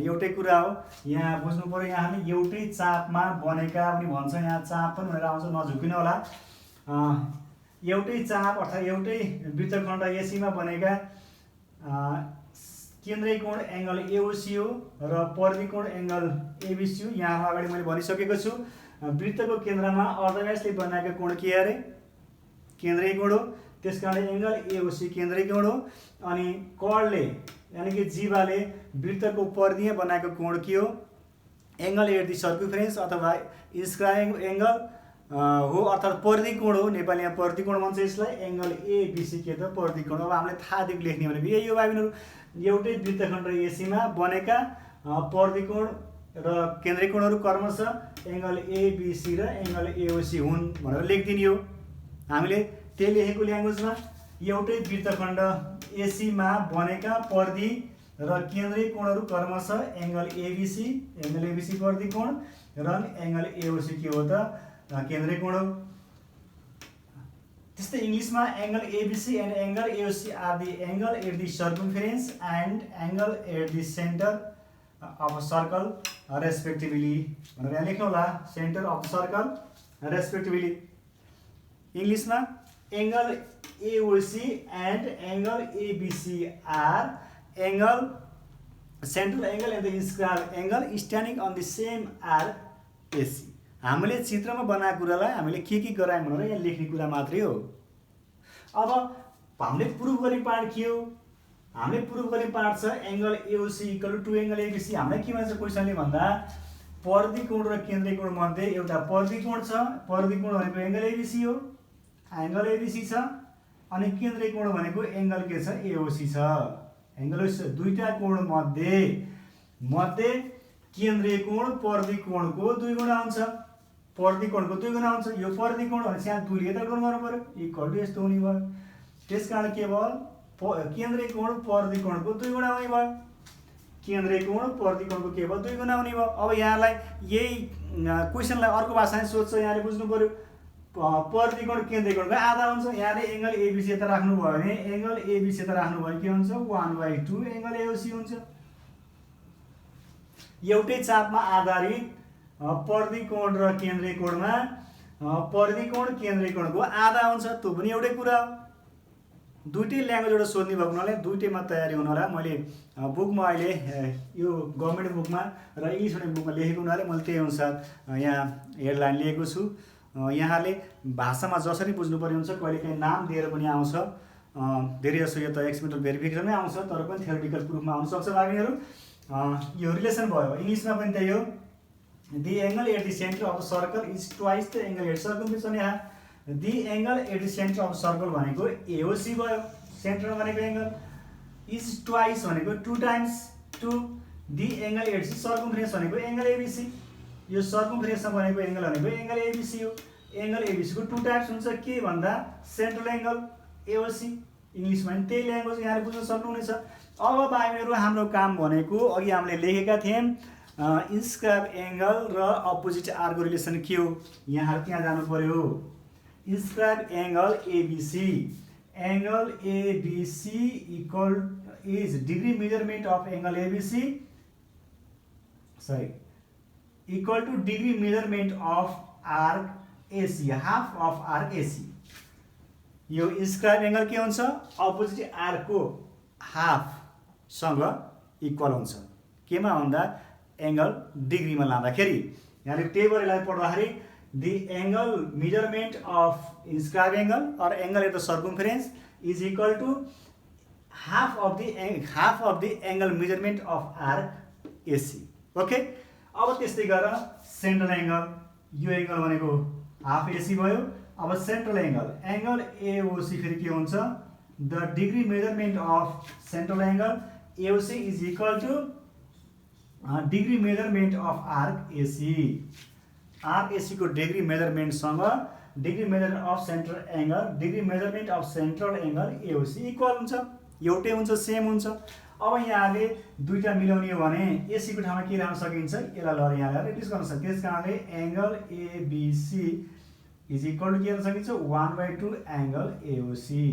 S1: एउटै कुरा हो, यहाँ बुझ्नु पर्यो। यहाँले एउटै चापमा बनेका पनि भन्छ, यहाँ चाप पनि भनेर आउँछ, नझुकिनु होला। एउटै चाप अर्थात् एउटै वृत्तखण्ड एसीमा बनेका केन्द्रीय कोण एङ्गल एओसी हो र परिधिकोण एङ्गल एबिसी हो। यहाँ अगाडि मैले भनिसकेको छु। वृत्तको केन्द्रमा अर्धव्यासले बनाएको कोण के अरे केन्द्रीय कोण हो, त्यसकारण एङ्गल एओसी केन्द्रीय कोण हो। अनि कडले यानि कि जीवाले वृत्तको परिधिमा बनाएको कोण के हो एङ्गल एट द सर्कमफेरेन्स अथवा इन्स्क्राइब एङ्गल हो अर्थात् परिधिकोण हो। नेपालीमा परिधिकोण भन्छ यसलाई। एङ्गल एबिसी के त परिधिकोण। अब हामीले थाहा दिएको लेख्ने भनेको यही हो भाइबहिनीहरू। एउटै वृत्तखण्ड एसीमा बनेका परिधिकोण र केन्द्रीय कोणहरू क्रमशः एङ्गल एबिसी र एङ्गल एओसी हुन् भनेर लेखिदिने हो। हामीले त्यही लेखेको ल्याङ्ग्वेजमा एउटै वृत्तखण्ड एसीमा बनेका परिधि र केन्द्रीय कोणहरू क्रमशः एङ्गल एबिसी परिधिकोण र एङ्गल एओसी के हो त केन्द्रीय कोण हो। त्यस्तै इङ्ग्लिसमा angle ABC and angle AOC are the angle at the circumference and angle at the centre of circle respectively भनेर यहाँ लेख्नु होला। Centre of circle respectively. इङ्ग्लिसमा angle AOC and angle ABC are angle central angle and the inscribe angle standing on the same arc AC. हामीले चित्रमा बनाएको कुरालाई हामीले के गरायौँ भनेर यहाँ लेख्ने कुरा मात्रै हो। अब हामीले प्रुफ गर्ने पार्ट के हो? हामीले प्रुफ गर्ने पार्ट छ angle AOC equal to angle ABC. हामीलाई के भन्छ क्वेसनले भन्दा परिधिकोण र केन्द्रीय कोण मध्ये एउटा परिधिकोण छ। परिधिकोण भनेको एङ्गल एबिसी हो, एङ्गल एबिसी छ। अनि केन्द्रीय कोण भनेको एङ्गल के छ एओसी छ। एङ्गल दुईटा कोण मध्ये केन्द्रीय कोण परिधिकोणको 2 गुणा हुन्छ। परिधिकोणको 2 गुणा हुन्छ। यो परिधिकोण भनेपछि यहाँ 2 ले यता गुण गर्नु पर्यो, इक्वल टु यस्तो हुने भयो। त्यसकारण के भयो केन्द्रीय कोण परिधिकोणको 2 गुणा हुने भयो। केन्द्रीय कोण परिधिकोणको के भयो 2 गुणा हुने भयो। अब यहाँलाई यही क्वेसनलाई अर्को भाषामा सोध्छ, यहाँले बुझ्नु पर्यो परिधिकोण केन्द्रीय कोणको आधा हुन्छ। यहाँले एङ्गल एबिसी यता राख्नुभयो भने एङ्गल एबिसी यता राख्नुभयो के हुन्छ 1/2 एङ्गल एओसी हुन्छ। एउटै चापमा आधारित परिधिकोण र केन्द्रीय कोणमा परिधिकोण केन्द्रीय कोणको आधा हुन्छ। त्यो पनि एउटै कुरा हो। दुईटै ल्याङ्ग्वेजबाट सोध्ने भएको हुनाले दुईटैमा तयारी हुनु होला। मैले बुकमा अहिले यो गभर्मेन्ट बुकमा र इङ्ग्लिस मिडियम बुकमा लेखेको हुनाले मैले त्यही अनुसार यहाँ हेडलाइन लिएको छु। यहाँले भाषामा जसरी बुझ्नुपर्ने हुन्छ कहिलेकाहीँ नाम दिएर पनि आउँछ। धेरै जसो यो त एक्सपेरिमेन्टल भेरिफिकेसनमै आउँछ, तर पनि थ्योरिटिकल प्रुफमा आउनसक्छ भाइबहिनीहरू। यो रिलेसन भयो। इङ्ग्लिसमा पनि त्यही हो। The angle at the centre of circle is twice the angle at circumference. यहाँ the angle at the centre of circle भनेको एओसी भयो। सेन्टर भनेको एङ्गल इज ट्वाइस भनेको 2 times 2 the angle ADC circumference भनेको एङ्गल एबिसी यो सर्कमफरेन्समा बनेको एङ्गल भनेको एङ्गल एबिसी हो एङ्गल एबिसीको 2 टाइप्स हुन्छ के भन्दा सेन्ट्रल एङ्गल एओसी इङ्ग्लिसमा पनि त्यही ल्याङ्ग्वेज यहाँले बुझ्न सक्नुहुनेछ। अब भाइ बहिनीहरू हाम्रो काम भनेको अघि हामीले लेखेका थियौँ इन्स्क्राइब एङ्गल र अपोजिट आरको रिलेसन के हो यहाँ जानु पर्यो inscribe angle ABC angle ABC equal is degree measurement of angle ABC sorry equal to degree measurement of arc AC half of arc AC यो इन्स्क्राइब एङ्गल के हुन्छ अपोजिट आर्कको हाफसँग इक्वल हुन्छ केमा भन्दा एङ्गल डिग्रीमा लाँदाखेरि यहाँले टेबललाई पढ्दाखेरि the angle measurement of inscribed angle or angle at the circumference is equal to half of the angle measurement of arc AC okay अब त्यस्तै गरेर सेन्ट्रल एङ्गल यो एङ्गल भनेको हाफ एसी भयो अब सेन्ट्रल एङ्गल एओसी फेरि के हुन्छ the degree measurement of central angle AOC is equal to degree measurement of arc AC arc AC को डिग्री मेजरमेन्टसँग degree measurement of central angle degree measurement of central angle AOC equal हुन्छ एउटै हुन्छ सेम हुन्छ। अब यहाँले दुईटा मिलाउने हो भने एसी को ठाउँमा के राख्न सकिन्छ यसलाई लर यहाँ ल्याएर रिप्लेस गर्न सकिन्छ त्यस कारणले angle ABC is equal to के गर्न सकिन्छ 1/2 एङ्गल एओसी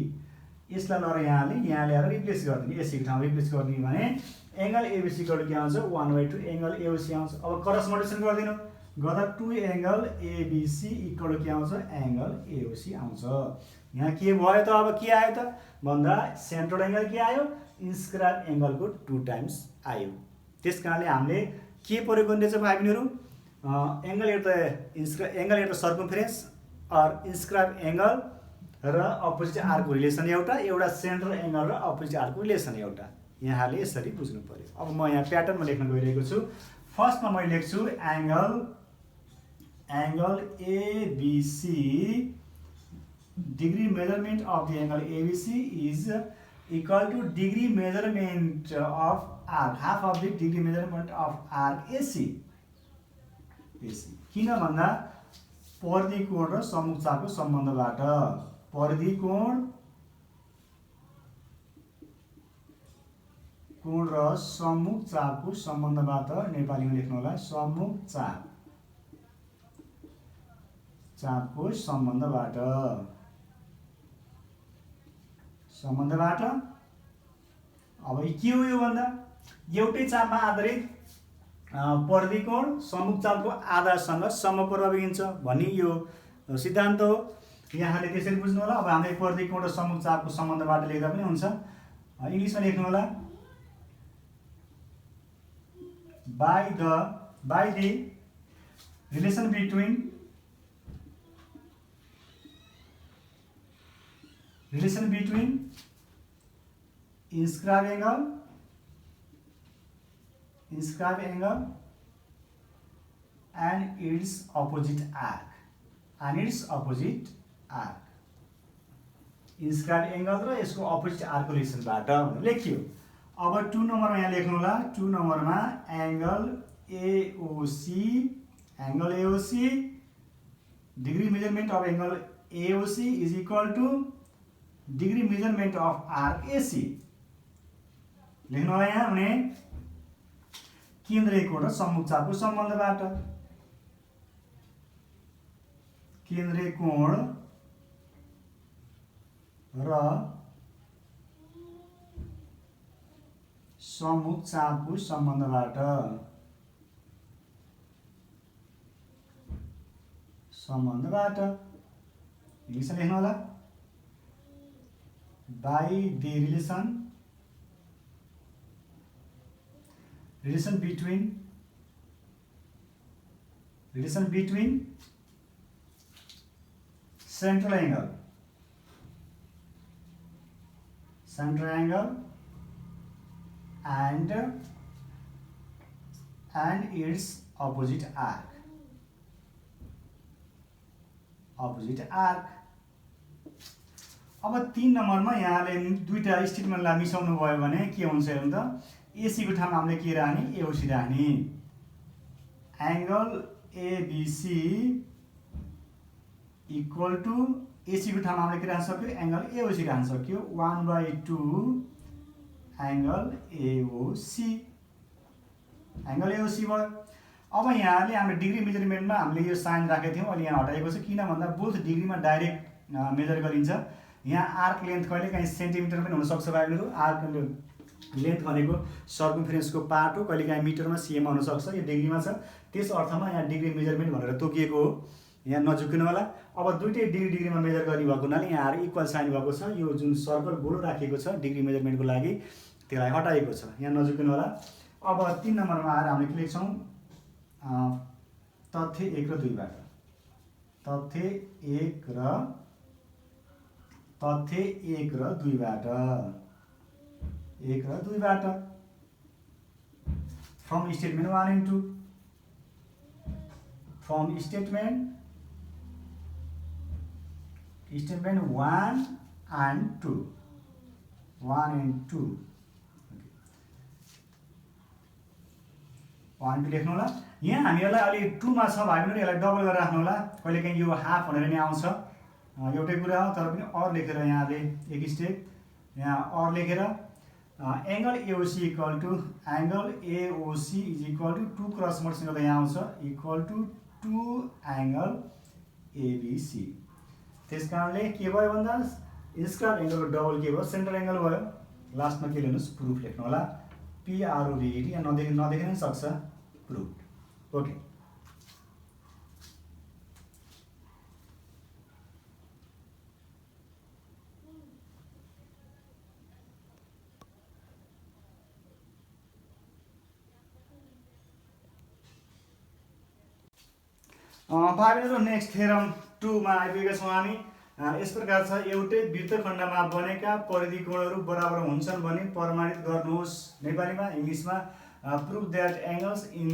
S1: यसलाई लर यहाँले यहाँ ल्याएर रिप्लेस गरिदिने एसी को ठाउँमा रिप्लेस गरिदिने भने एङ्गल एबिसी को के आउँछ 1/2 एङ्गल एओसी आउँछ। अब क्रस मल्टिप्लिकेसन गरिदिनु गर्दा 2 एङ्गल एबिसी इक्वल के आउँछ एङ्गल एओसी आउँछ। यहाँ के भयो त अब के आयो त भन्दा सेन्ट्रल एङ्गल के आयो इन्स्क्राइब एङ्गलको 2 टाइम्स आयो त्यस कारणले हामीले के प्रयोग गर्ने छ भाइ बहिनीहरू angle at the circumference or inscribe angle र अपोजिट आर्कको रिलेसन एउटा सेन्ट्रल एङ्गल र अपोजिट आर्कको रिलेसन एउटा यहाँले यसरी बुझ्नु पर्यो। अब म यहाँ प्याटर्नमा लेख्न गइरहेको छु फर्स्टमा मैले लेख्छु angle ABC degree measurement of the angle ABC is equal to degree measurement of arc half of the degree measurement of arc AC किन भन्दा परिधि कोण र समुच्चाको सम्बन्धबाट परिधि कोण र समुच्चाको सम्बन्धबाट नेपालीमा लेख्नु होला चापको सम्बन्धबाट अब के हो यो भन्दा एउटै चापमा आधारित परिधि कोण समुच्चाको आधारसँग समप्रभावी हुन्छ भन्ने यो सिद्धान्त हो यहाँले त्यसरी बुझ्नु होला। अब हामीले परिधि कोण र समुच्चाको सम्बन्धबाट लेख्दा पनि हुन्छ इङ्ग्लिसमा लेख्नु होला by the relation between inscribed angle and its opposite arc inscribed angle र यसको अपोजिट आर्कको रिलेसनबाट लेखियो। अब 2 नम्बरमा यहाँ लेख्नु होला 2 नम्बरमा angle AOC degree measurement of angle AOC is equal to degree measurement of arc AC लेख्नु होला यहाँ भने केन्द्रीय कोण र समुच्चाको सम्बन्धबाट केन्द्रीय कोण र समुच्चाको सम्बन्धबाट इङ्ग्लिसमा लेख्नु होला by the relation between central angle and its opposite arc अब 3 नम्बरमा यहाँले दुईटा स्टेटमेन्टलाई मिसाउनु भयो भने के हुन्छ हेर्नु त, एसी को ठाउँमा हामीले के राख्ने, एओसी राख्ने। Angle ABC equal to AC को ठाउँमा हामीले के राख्न सक्यो, एंगल एओसी राख्न सक्यो। 1/2 एंगल एओसी, एंगल एओसी भयो। अब यहाँले हामीले डिग्री मेजरमेन्टमा हामीले यो साइन राखेको थियौँ, अहिले यहाँ हटाएको छ। किन भन्दा बोथ डिग्रीमा डाइरेक्ट मेजर गरिन्छ। यहाँ आर्क लेन्थ कहिले काहीँ सेन्टिमिटर पनि हुनसक्छ भाइहरू। आर्क लेन्थ भनेको सर्कमफेरेन्सको पार्ट हो, कहिले काहीँ मिटरमा सीएममा हुनसक्छ, यो डिग्रीमा छ। त्यस अर्थमा यहाँ डिग्री मेजरमेन्ट भनेर तोकिएको हो, यहाँ नझुकिनु होला। अब दुईटै डिग्रीमा मेजर गर्ने भएको हुनाले यहाँ इक्वल साइन भएको छ। यो जुन सर्कल गोलो राखिएको छ डिग्री मेजरमेन्टको लागि त्यसलाई हटाएको छ, यहाँ नझुकिनु होला। अब 3 नम्बरमा आएर हामीले के लेख्छौँ, तथ्य 1 र 2 बाट, तथ्य 1 र 2 बाट, 1 र 2 बाट from statement 1 and 2, from statement 1 and 2, 1 and 2, 1 लेख्नु होला। यहाँ हामीलाई अलि 2 मा छ भाइ बहिनी, यसलाई डबल गरेर राख्नु होला। कहिले काहीँ यो हाफ भनेर नि आउँछ, एउटै कुरा हो, तर पनि अर लेखेर यहाँले एक स्टेप यहाँ अर लेखेर angle AOC equal to angle AOC is equal to 2 cross multiplication गर्दा यहाँ आउँछ इक्वल टू 2 एंगल एबीसी। त्यस कारणले के भयो भन्दा स्क्वायर एंगलको डबल के भयो, सेन्टर एंगल भयो। लास्टमा के लेख्नुस्, प्रुफ लेख्नु होला। PROVET, यहाँ नदेखिन पनि सक्छ, प्रुफ। ओके, भाइबहिनीहरु नेक्स्ट थ्योरम 2 मा आइपुगेका छौँ हामी। यस प्रकार छ, एउटै वृत्तखण्डमा बनेका परिधि कोणहरू बराबर हुन्छन् भने प्रमाणित गर्नुहोस्। नेपालीमा, इङ्ग्लिसमा prove that angles in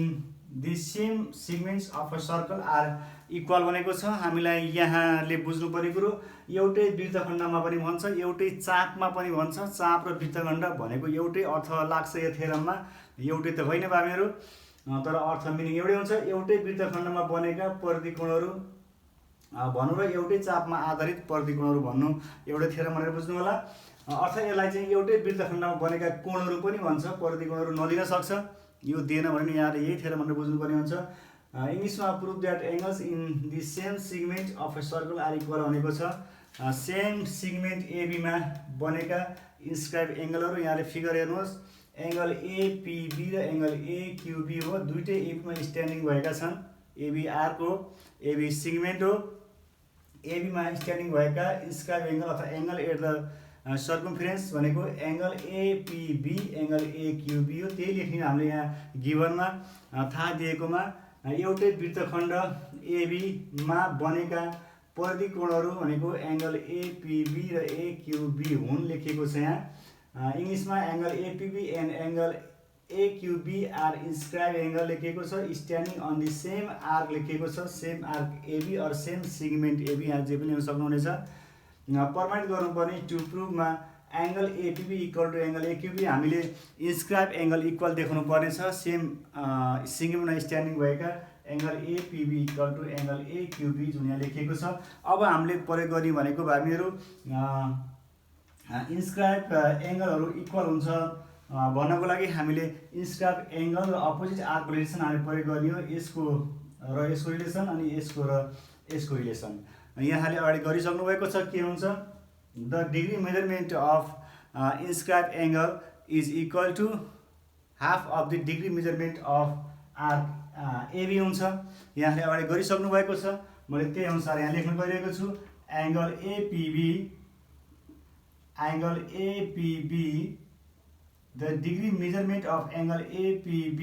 S1: the same segments of a circle are equal भनेको छ। हामीलाई यहाँले बुझ्नु पर्ने कुरो, एउटै वृत्तखण्डमा पनि भन्छ, एउटै चापमा पनि भन्छ। चाप र वृत्तखण्ड भनेको एउटै अर्थ लाग्छ यो थ्योरममा, एउटै त होइन भाइहरू, तर अर्थ मिनिङ एउटै हुन्छ। एउटै वृत्तखण्डमा बनेका परिधि कोणहरू भन्नु र एउटै चापमा आधारित परिधि कोणहरू भन्नु एउटै थ्योरम भनेर बुझ्नु होला। अर्थात् यसलाई चाहिँ एउटै वृत्तखण्डमा बनेका कोणहरू पनि भन्छ, परिधि कोणहरू नलिन सक्छ। यो दिएन भने यहाँले यही थ्योरम भनेर बुझ्नुपर्ने हुन्छ। इङ्ग्लिसमा prove that angles in the same segment of a circle are equal भनेको छ। सेम सेगमेन्ट एबीमा बनेका इन्स्क्राइब एंगलहरू, यहाँले फिगर हेर्नुहोस्, एंगल एपीबी र एंगल एक्यूबी हो। दुईटै एबीमा स्ट्यान्डिङ भएका छन्। एबी आर्क हो, एबी सेगमेन्ट हो। एबीमा स्ट्यान्डिङ भएका इन्स्क्राइब एंगल अथवा एंगल एट द सर्कमफेरेन्स भनेको एंगल एपीबी एंगल एक्यूबी हो। त्यही लेख्ने हामीले यहाँ गिभनमा थाहा दिएकोमा एउटै वृत्तखण्ड एबीमा बनेका परिधि कोणहरू भनेको एंगल एपीबी र एक्यूबी हुन् लेखिएको छ यहाँ। इङ्ग्लिसमा angle APB and angle AQB are inscribe angle लेखिएको छ। Standing on the same arc लेखिएको छ, same arc AB or same segment AB, यहाँ जे पनि लेख्न सक्नुहुनेछ। प्रमाणित गर्नुपर्ने टु प्रुभमा angle APB equal to angle AQB, हामीले इन्स्क्राइब एंगल इक्वल देखाउनु पर्नेछ। सेम सेगमेन्टमा स्ट्यान्डिङ भएका angle APB equal to angle AQB जुन यहाँ लेखिएको छ। अब हामीले प्रयोग गर्ने भनेको भाइहरू इन्स्क्राइब एंगलहरू इक्वल हुन्छ भन्नको लागि हामीले इन्स्क्राइब एंगल र अपोजिट आर्क रिलेसन हामीले प्रयोग गर्ने हो। यसको र यसको रिलेसन अनि यसको र यसको रिलेसन यहाँले अगाडि गरिसक्नु भएको छ। के हुन्छ, the degree measurement of inscribe angle is equal to half of the degree measurement of arc AB हुन्छ। यहाँले अगाडि गरिसक्नु भएको छ, मैले त्यही अनुसार यहाँ लेख्न गइरहेको छु। Angle APB the degree measurement of angle APB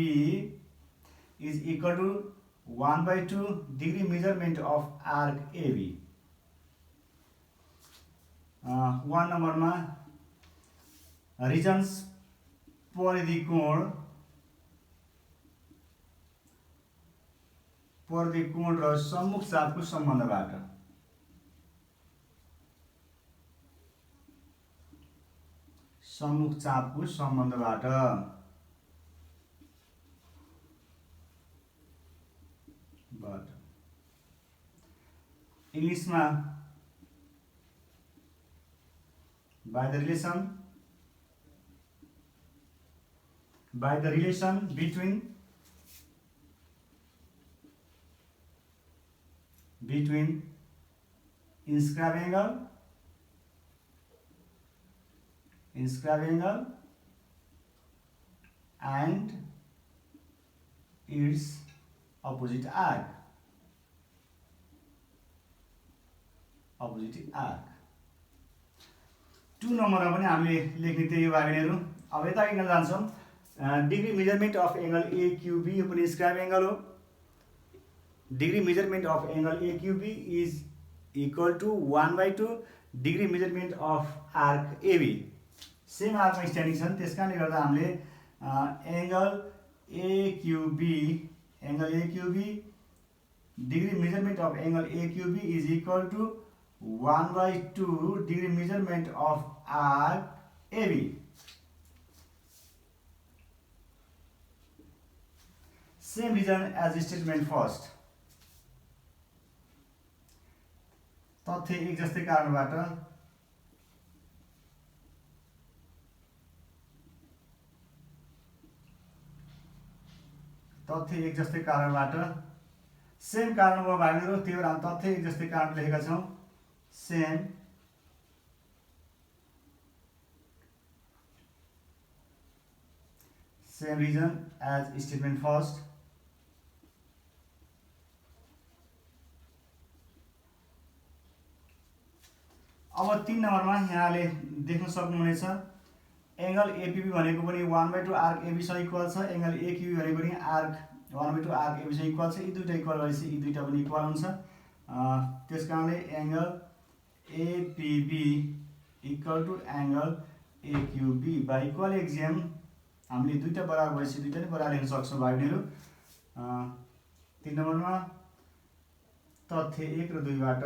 S1: is equal to 1/2 degree measurement of arc AB। 1 नम्बरमा रिजन्स परिधि कोण र सम्मुख चापको सम्बन्धबाट सम्मुख चापको सम्बन्धबाट इङ्ग्लिसमा by the relation between inscribe angle and its opposite arc. Two नम्बरमा पनि हामीले लेख्ने त्यही भागहरू। अब यता किन जान्छौँ, degree measurement of angle AQB यो पनि स्क्राइब एंगल हो। Degree measurement of angle AQB is equal to 1/2 degree measurement of arc AB। Same आर्कमा स्ट्यान्डिङ छन्, त्यस कारणले गर्दा हामीले angle AQB degree measurement of angle AQB is equal to 1/2 degree measurement of arc AB. Same reason as statement first. तथ्य एक जस्तै कारणबाट सेम कारण हो भाइहरु, त्यो हामी तथ्य एक जस्तै कारण लेखेका छौं। Same reason as statement first. अब 3 नम्बरमा यहाँले देख्न सक्नुहुनेछ एंगल APB भनेको पनि 1/2 आर्क AB सँग इक्वल छ, एंगल AQB भनेको पनि आर्क 1/2 आर्क AB सँग इक्वल छ। यी दुईटा इक्वल भएपछि यी दुईटा पनि इक्वल हुन्छ। त्यसकारणले angle APB equal to angle AQB by equal axiom हामीले दुईटा बराबर भएपछि दुईटा नै बराबर लेख्न सक्छौँ भाइहरु। 3 नम्बरमा तथ्य 1 र 2 बाट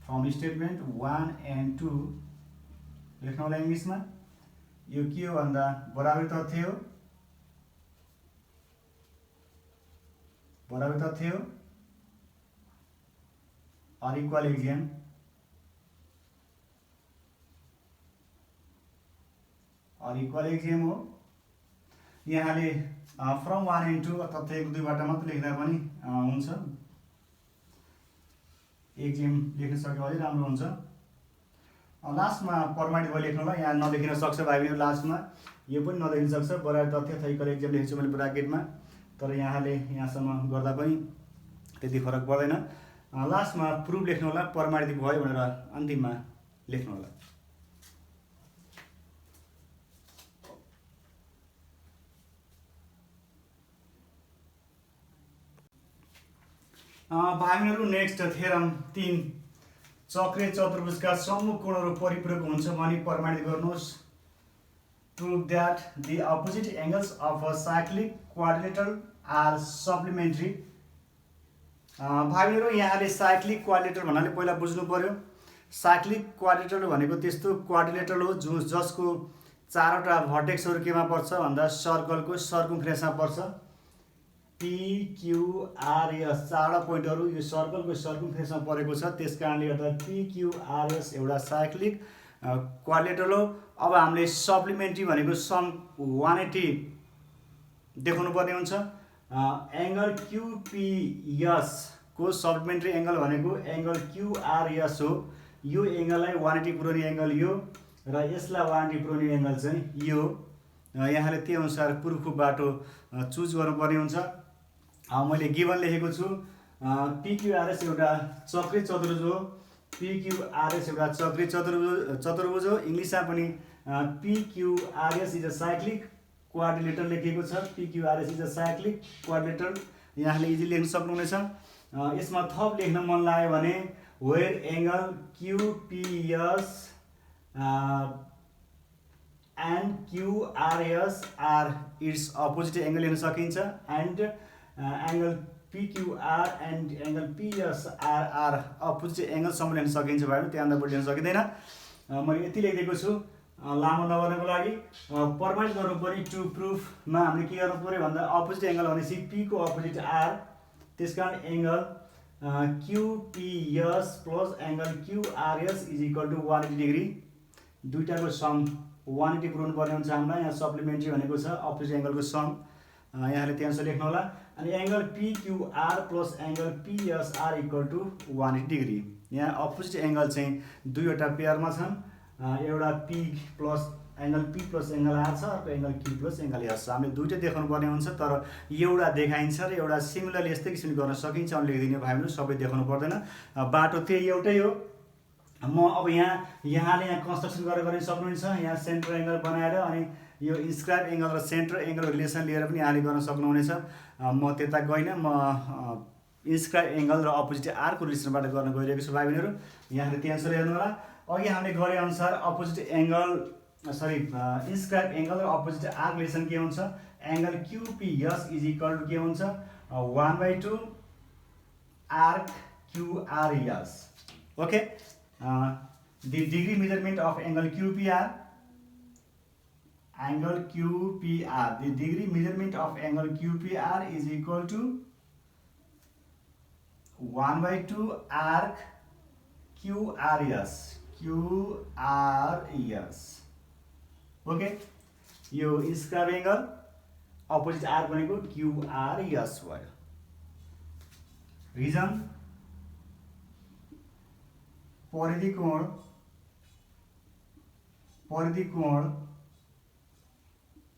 S1: फ्रम स्टेटमेन्ट 1 and 2 लेख्न होला इङ्ग्लिसमा। यो के हो भन्दा बराबरी तथ्य हो, और इक्वल एक्जियम हो। यहाँले फ्रम 1 and 2 तथ्य 1 2 बाट मात्र लेख्दा पनि हुन्छ। एक्जियम लेख्न सक्यो भने राम्रो हुन्छ। लास्टमा प्रमाणित भयो लेख्नु होला, यहाँ नलेखिन सक्छ भाइहरु। लास्टमा यो पनि नलेखिन सक्छ, बराबर तथ्य अथवा इक्वल एक्जियम लेख्छु मैले ब्राकेटमा, तर यहाँले यहाँसम्म गर्दा पनि त्यति फरक पर्दैन। लास्टमा प्रुफ लेख्नु होला, प्रमाणित भयो भनेर अन्तिममा लेख्नु होला। भाइहरु नेक्स्ट थ्योरम 3 चक्रे चतुर्भुजका सम्मुख कोणहरू परिपूरक हुन्छ भनी प्रमाणित गर्नुहोस्। Prove that the opposite angles of a cyclic quadrilateral are supplementary. भाइहरु यहाँले साइक्लिक क्वाड्रिलेटरल भन्नाले पहिला बुझ्नु पर्यो। साइक्लिक क्वाड्रिलेटरल भनेको त्यस्तो क्वाड्रिलेटरल हो जसको चारवटा भर्टेक्सहरू केमा पर्छ भन्दा सर्कलको सर्कमफ्रेन्समा पर्छ। PQRS चारवटा पोइन्टहरू यो सर्कलको सर्कमफ्रेन्समा परेको छ, त्यसकारणले गर्दा PQRS एउटा साइक्लिक क्वाड्रिलेटरल हो। अब हामीले सप्लिमेन्ट्री भनेको सम 180 देखाउनु पर्ने हुन्छ। एंगल QPS को सप्लिमेन्ट्री एंगल भनेको एंगल QRS हो। यो एंगललाई 180 पुर्याउने एंगल यो र यसलाई 180 पुर्याउने एंगल चाहिँ यो। यहाँले त्यही अनुसार प्रुफको बाटो चुज गर्नुपर्ने हुन्छ। मैले गिवन लेखेको छु PQRS एउटा चक्रे चतुर्भुज हो। PQRS एउटा चक्रे चतुर्भुज हो। इंग्लिशमा पनि PQRS is a cyclic quadrilateral लेखेको छ। PQRS is a cyclic quadrilateral यहाँले इजिली लेख्न सक्नुहुनेछ। यसमा थप लेख्न मन लाग्यो भने where angle QPS and QRS are its opposite angle लेख्न सकिन्छ। And angle PQR and angle PSR are opposite एङ्गलसम्म लेख्न सकिन्छ भाइहरू, त्यहाँभन्दा बढी लेख्न सकिँदैन। मैले यति लेखिदिएको छु लामो नगर्नको लागि। प्रमाणित गर्नुपर्ने टु प्रुफमा हामीले के गर्नु पऱ्यो भन्दा अपोजिट एङ्गल भनेपछि P को अपोजिट R, त्यस कारण angle QPS plus angle QRS is equal to 180 degree. दुईटाको सम 180 पुऱ्याउनु पर्ने हुन्छ हामीलाई। यहाँ सप्लिमेन्ट्री भनेको छ अपोजिट एङ्गलको सम, यहाँले त्यहाँ अनुसार लेख्नु होला। अनि angle PQR plus angle PSR equal to 180 degree. यहाँ अपोजिट एङ्गल चाहिँ दुईवटा पेयरमा छन्, एउटा P plus angle P plus angle R छ, अर्को angle Q plus angle S छ। हामीले दुईटै देखाउनु पर्ने हुन्छ, तर एउटा देखाइन्छ र एउटा सिमिलरली यस्तै किसिमले गर्न सकिन्छ अनि लेखिदिने भाइहरू, सबै देखाउनु पर्दैन। बाटो त्यही एउटै हो। म अब यहाँले कन्स्ट्रक्सन गरेर गर्न सक्नुहुन्छ। यहाँ सेन्टर एङ्गल बनाएर अनि यो इन्स्क्राइब एङ्गल र सेन्टर एङ्गल रिलेसन लिएर पनि यहाँले गर्न सक्नुहुनेछ। म त्यता गइनँ, म इन्स्क्राइब एङ्गल र अपोजिट आरको रिलेसनबाट गर्न गइरहेको छु भाइ बहिनीहरू। यहाँले त्यहाँ अनुसार हेर्नु होला। अघि हामीले गरे अनुसार अपोजिट एङ्गल इन्स्क्राइब एङ्गल र अपोजिट आर रिलेसन के हुन्छ, angle QPS is equal to के हुन्छ 1/2 arc QRS। Okay, the degree measurement of angle QPR, the degree measurement of angle QPR is equal to 1/2 arc QRS। Okay, यो इन्स्क्राइब एङ्गल अपोजिट आर भनेको QRS भयो। रिजन परिधि कोण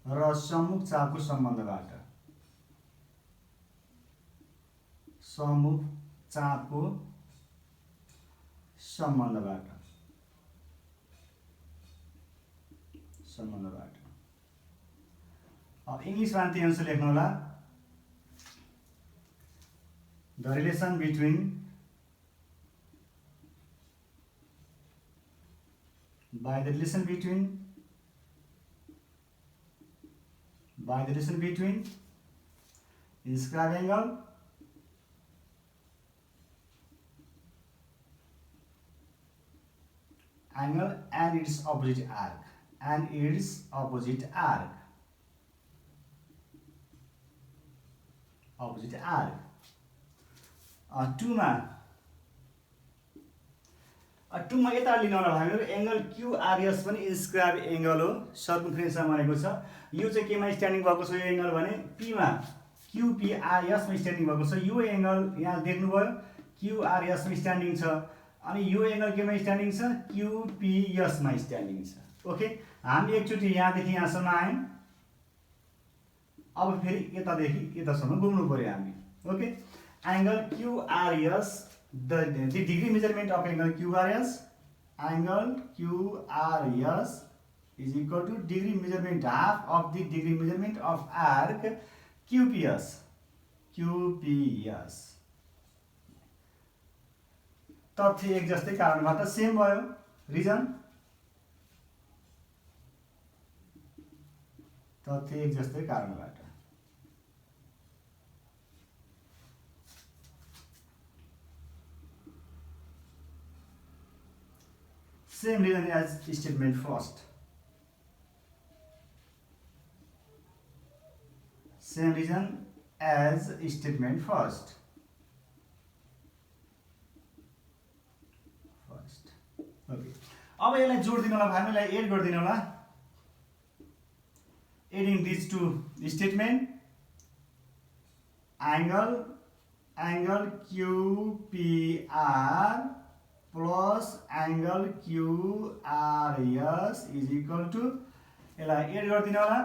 S1: र सम्मुख चापको सम्बन्धबाट, अब इङ्ग्लिसमा त्यही अनुसार लेख्नु होला। The relation between by the relation between inscribed angle and its opposite arc, टुमा यता लिनु होला हामीहरू। एङ्गल QRS पनि इन्स्क्राइब एङ्गल हो, सर्कमफ्रेन्समा बनेको छ। यो चाहिँ केमा स्ट्यान्डिङ भएको छ, यो एङ्गल भने Pमा QPRS मा स्ट्यान्डिङ भएको छ। यो एङ्गल यहाँ देख्नुभयो QRS मा स्ट्यान्डिङ छ, अनि यो एङ्गल केमा स्ट्यान्डिङ छ, QPS मा स्ट्यान्डिङ छ। ओके, हामी एकचोटि यहाँदेखि यहाँसम्म आयौँ, अब फेरि यतादेखि यतासम्म घुम्नु पर्यो हामी। Okay, angle QRS, the degree measurement of angle QRS is equal to degree measurement half of the degree measurement of arc QPS। तथ्य एक जस्तै कारणबाट सेम भयो। रिजन तथ्य एक जस्तै कारणबाट। Same reason as statement first. Okay. अब यसलाई जोड्दिनु होला हामीलाई, एड गर्दिनु होला। Adding these two statement, angle QPR plus angle QRS is equal to, यसलाई एड गरिदिनु होला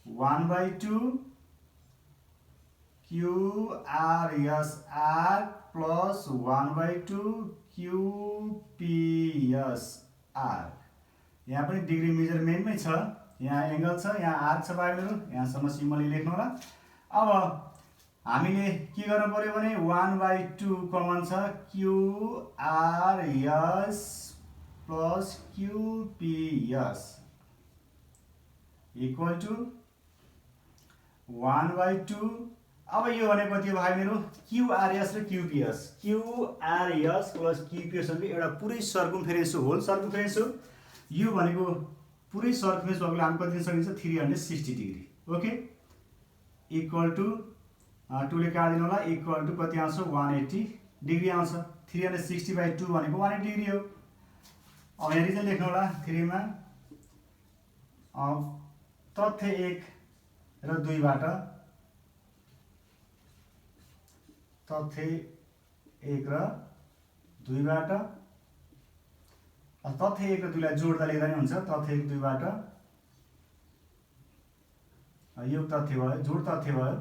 S1: 1/2 QRS R plus 1/2 QPS R। यहाँ पनि डिग्री मेजरमेन्टमै छ, यहाँ एङ्गल छ, यहाँ आर्क छ भाइहरू, यहाँसम्म सिम्बली लेख्नु होला। अब हामीले के गर्नु पर्यो भने 1/2 कमन छ, QRS plus QPS equal to 1/2। अब यो भनेको कति हो भाइ मेरो क्युआरएस र क्युपिएस, क्युआरएस प्लस क्युपिएस भनेको एउटा पुरै सर्कमफेरेन्स हो, होल सर्कमफेरेन्स हो। यो भनेको पुरै सर्कमफेरेन्स भएको हामी कति दिन सकिन्छ 360 डिग्री। ओके, इक्वल टु 2 ले काट्दिनु होला, इक्वल टु कति आउँछ 180 डिग्री आउँछ। 360/2 भनेको 180 डिग्री हो। अब यहाँ रिजन लेख्नु होला 3 मा तथ्य 1 र 2 बाट, तथ्य 1 र 2 बाट, तथ्य 1 र 2 लाई जोड्दा लेख्दा नि हुन्छ। तथ्य 1 2 बाट यो तथ्य भयो, जोड तथ्य भयो।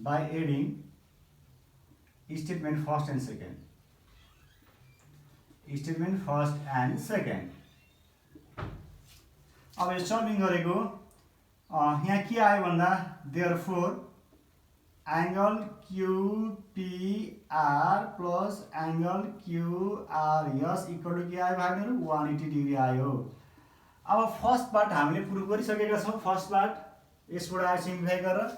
S1: by adding statement first and second, statement first and second। अब यो सल्भिङ गरेको यहाँ के आयो भन्दा therefore angle QPR plus angle QRS equal to के आयो भाइहरु 180 डिग्री आयो। अब फर्स्ट पार्ट हामीले प्रुभ गरिसकेका छौं। फर्स्ट पार्ट यसबाट आयो सिम्प्लिफाई गरेर।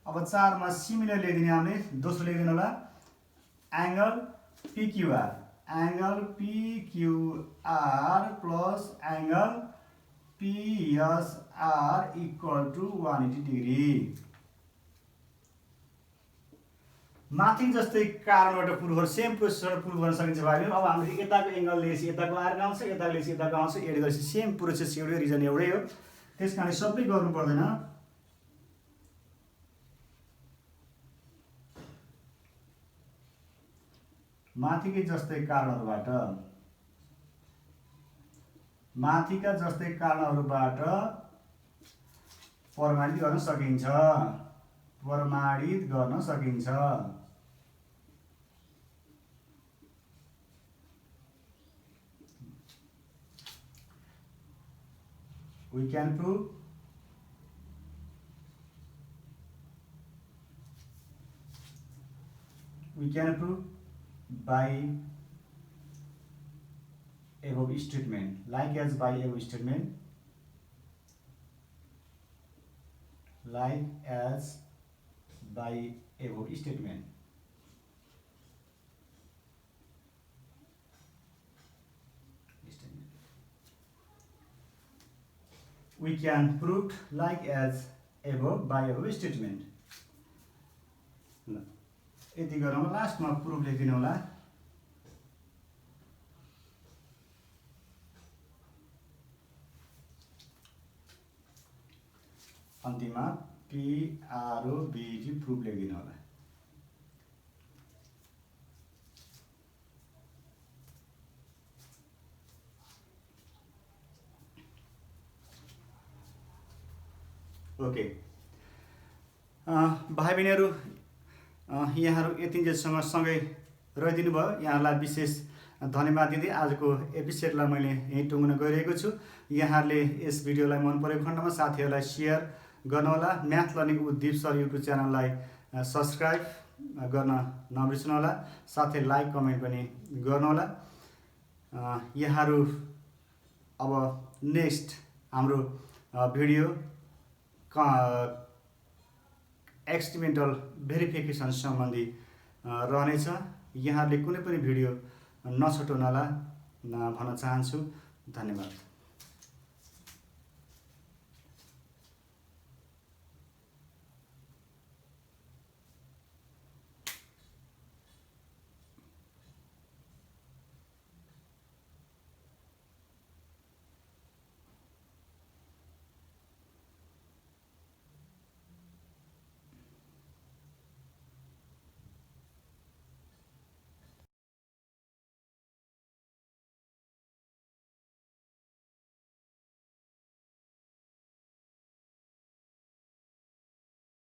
S1: अब 4 मा सिमिलर लेखिदिने हामीले। दोस्रो लेखिदिनु होला angle PQR, angle PQR plus angle PSR equal to 180 degree. माथि जस्तै कारणबाट प्रुभ गरेर सेम प्रोसेसबाट प्रुभ गर्न सकिन्छ भाइहरु। अब हामीले यताको एंगल लिएपछि यताको आर्क आउँछ, यताको लिएपछि यताको आउँछ, एड गरेपछि सेम प्रोसेस एउटै, रिजन एउटै हो। त्यसकारण सबै गर्नु पर्दैन। माथिकै जस्तै कारणहरुबाट, माथिका जस्तै कारणहरुबाट प्रमाणित गर्न सकिन्छ, प्रमाणित गर्न सकिन्छ। We can prove by above statement, like as by above statement, like as by above statement। We can prove like as above by above statement। यति गरौँ। लास्टमा प्रुफ लेखिदिनु होला। अन्तिममा PROBG प्रुफ लेखिदिनु होला। ओके भाइ बहिनीहरु, यहाँहरु यतिन्जेलसम्म सँगै रहिदिनु भयो। यहाँलाई विशेष धन्यवाद दिँदै आजको एपिसोडलाई मैले यही टुङ्गन गइरहेको छु। यहाँहरुले यस भिडियोलाई मन परेको खण्डमा साथीहरुलाई शेयर गर्नुहोला। म्याथ लर्निङ विथ दिप सर युट्युब च्यानललाई सब्स्क्राइब गर्न नबिर्सनु होला। साथै लाइक कमेन्ट पनि गर्नुहोला। यहाँहरु अब नेक्स्ट हाम्रो भिडियो एक्सपेरिमेन्टल भेरिफिकेसन सम्बन्धी रहनेछ। यहाँहरुले कुनै पनि भिडियो नछुटाउनुहोला भन्न चाहन्छु। धन्यवाद।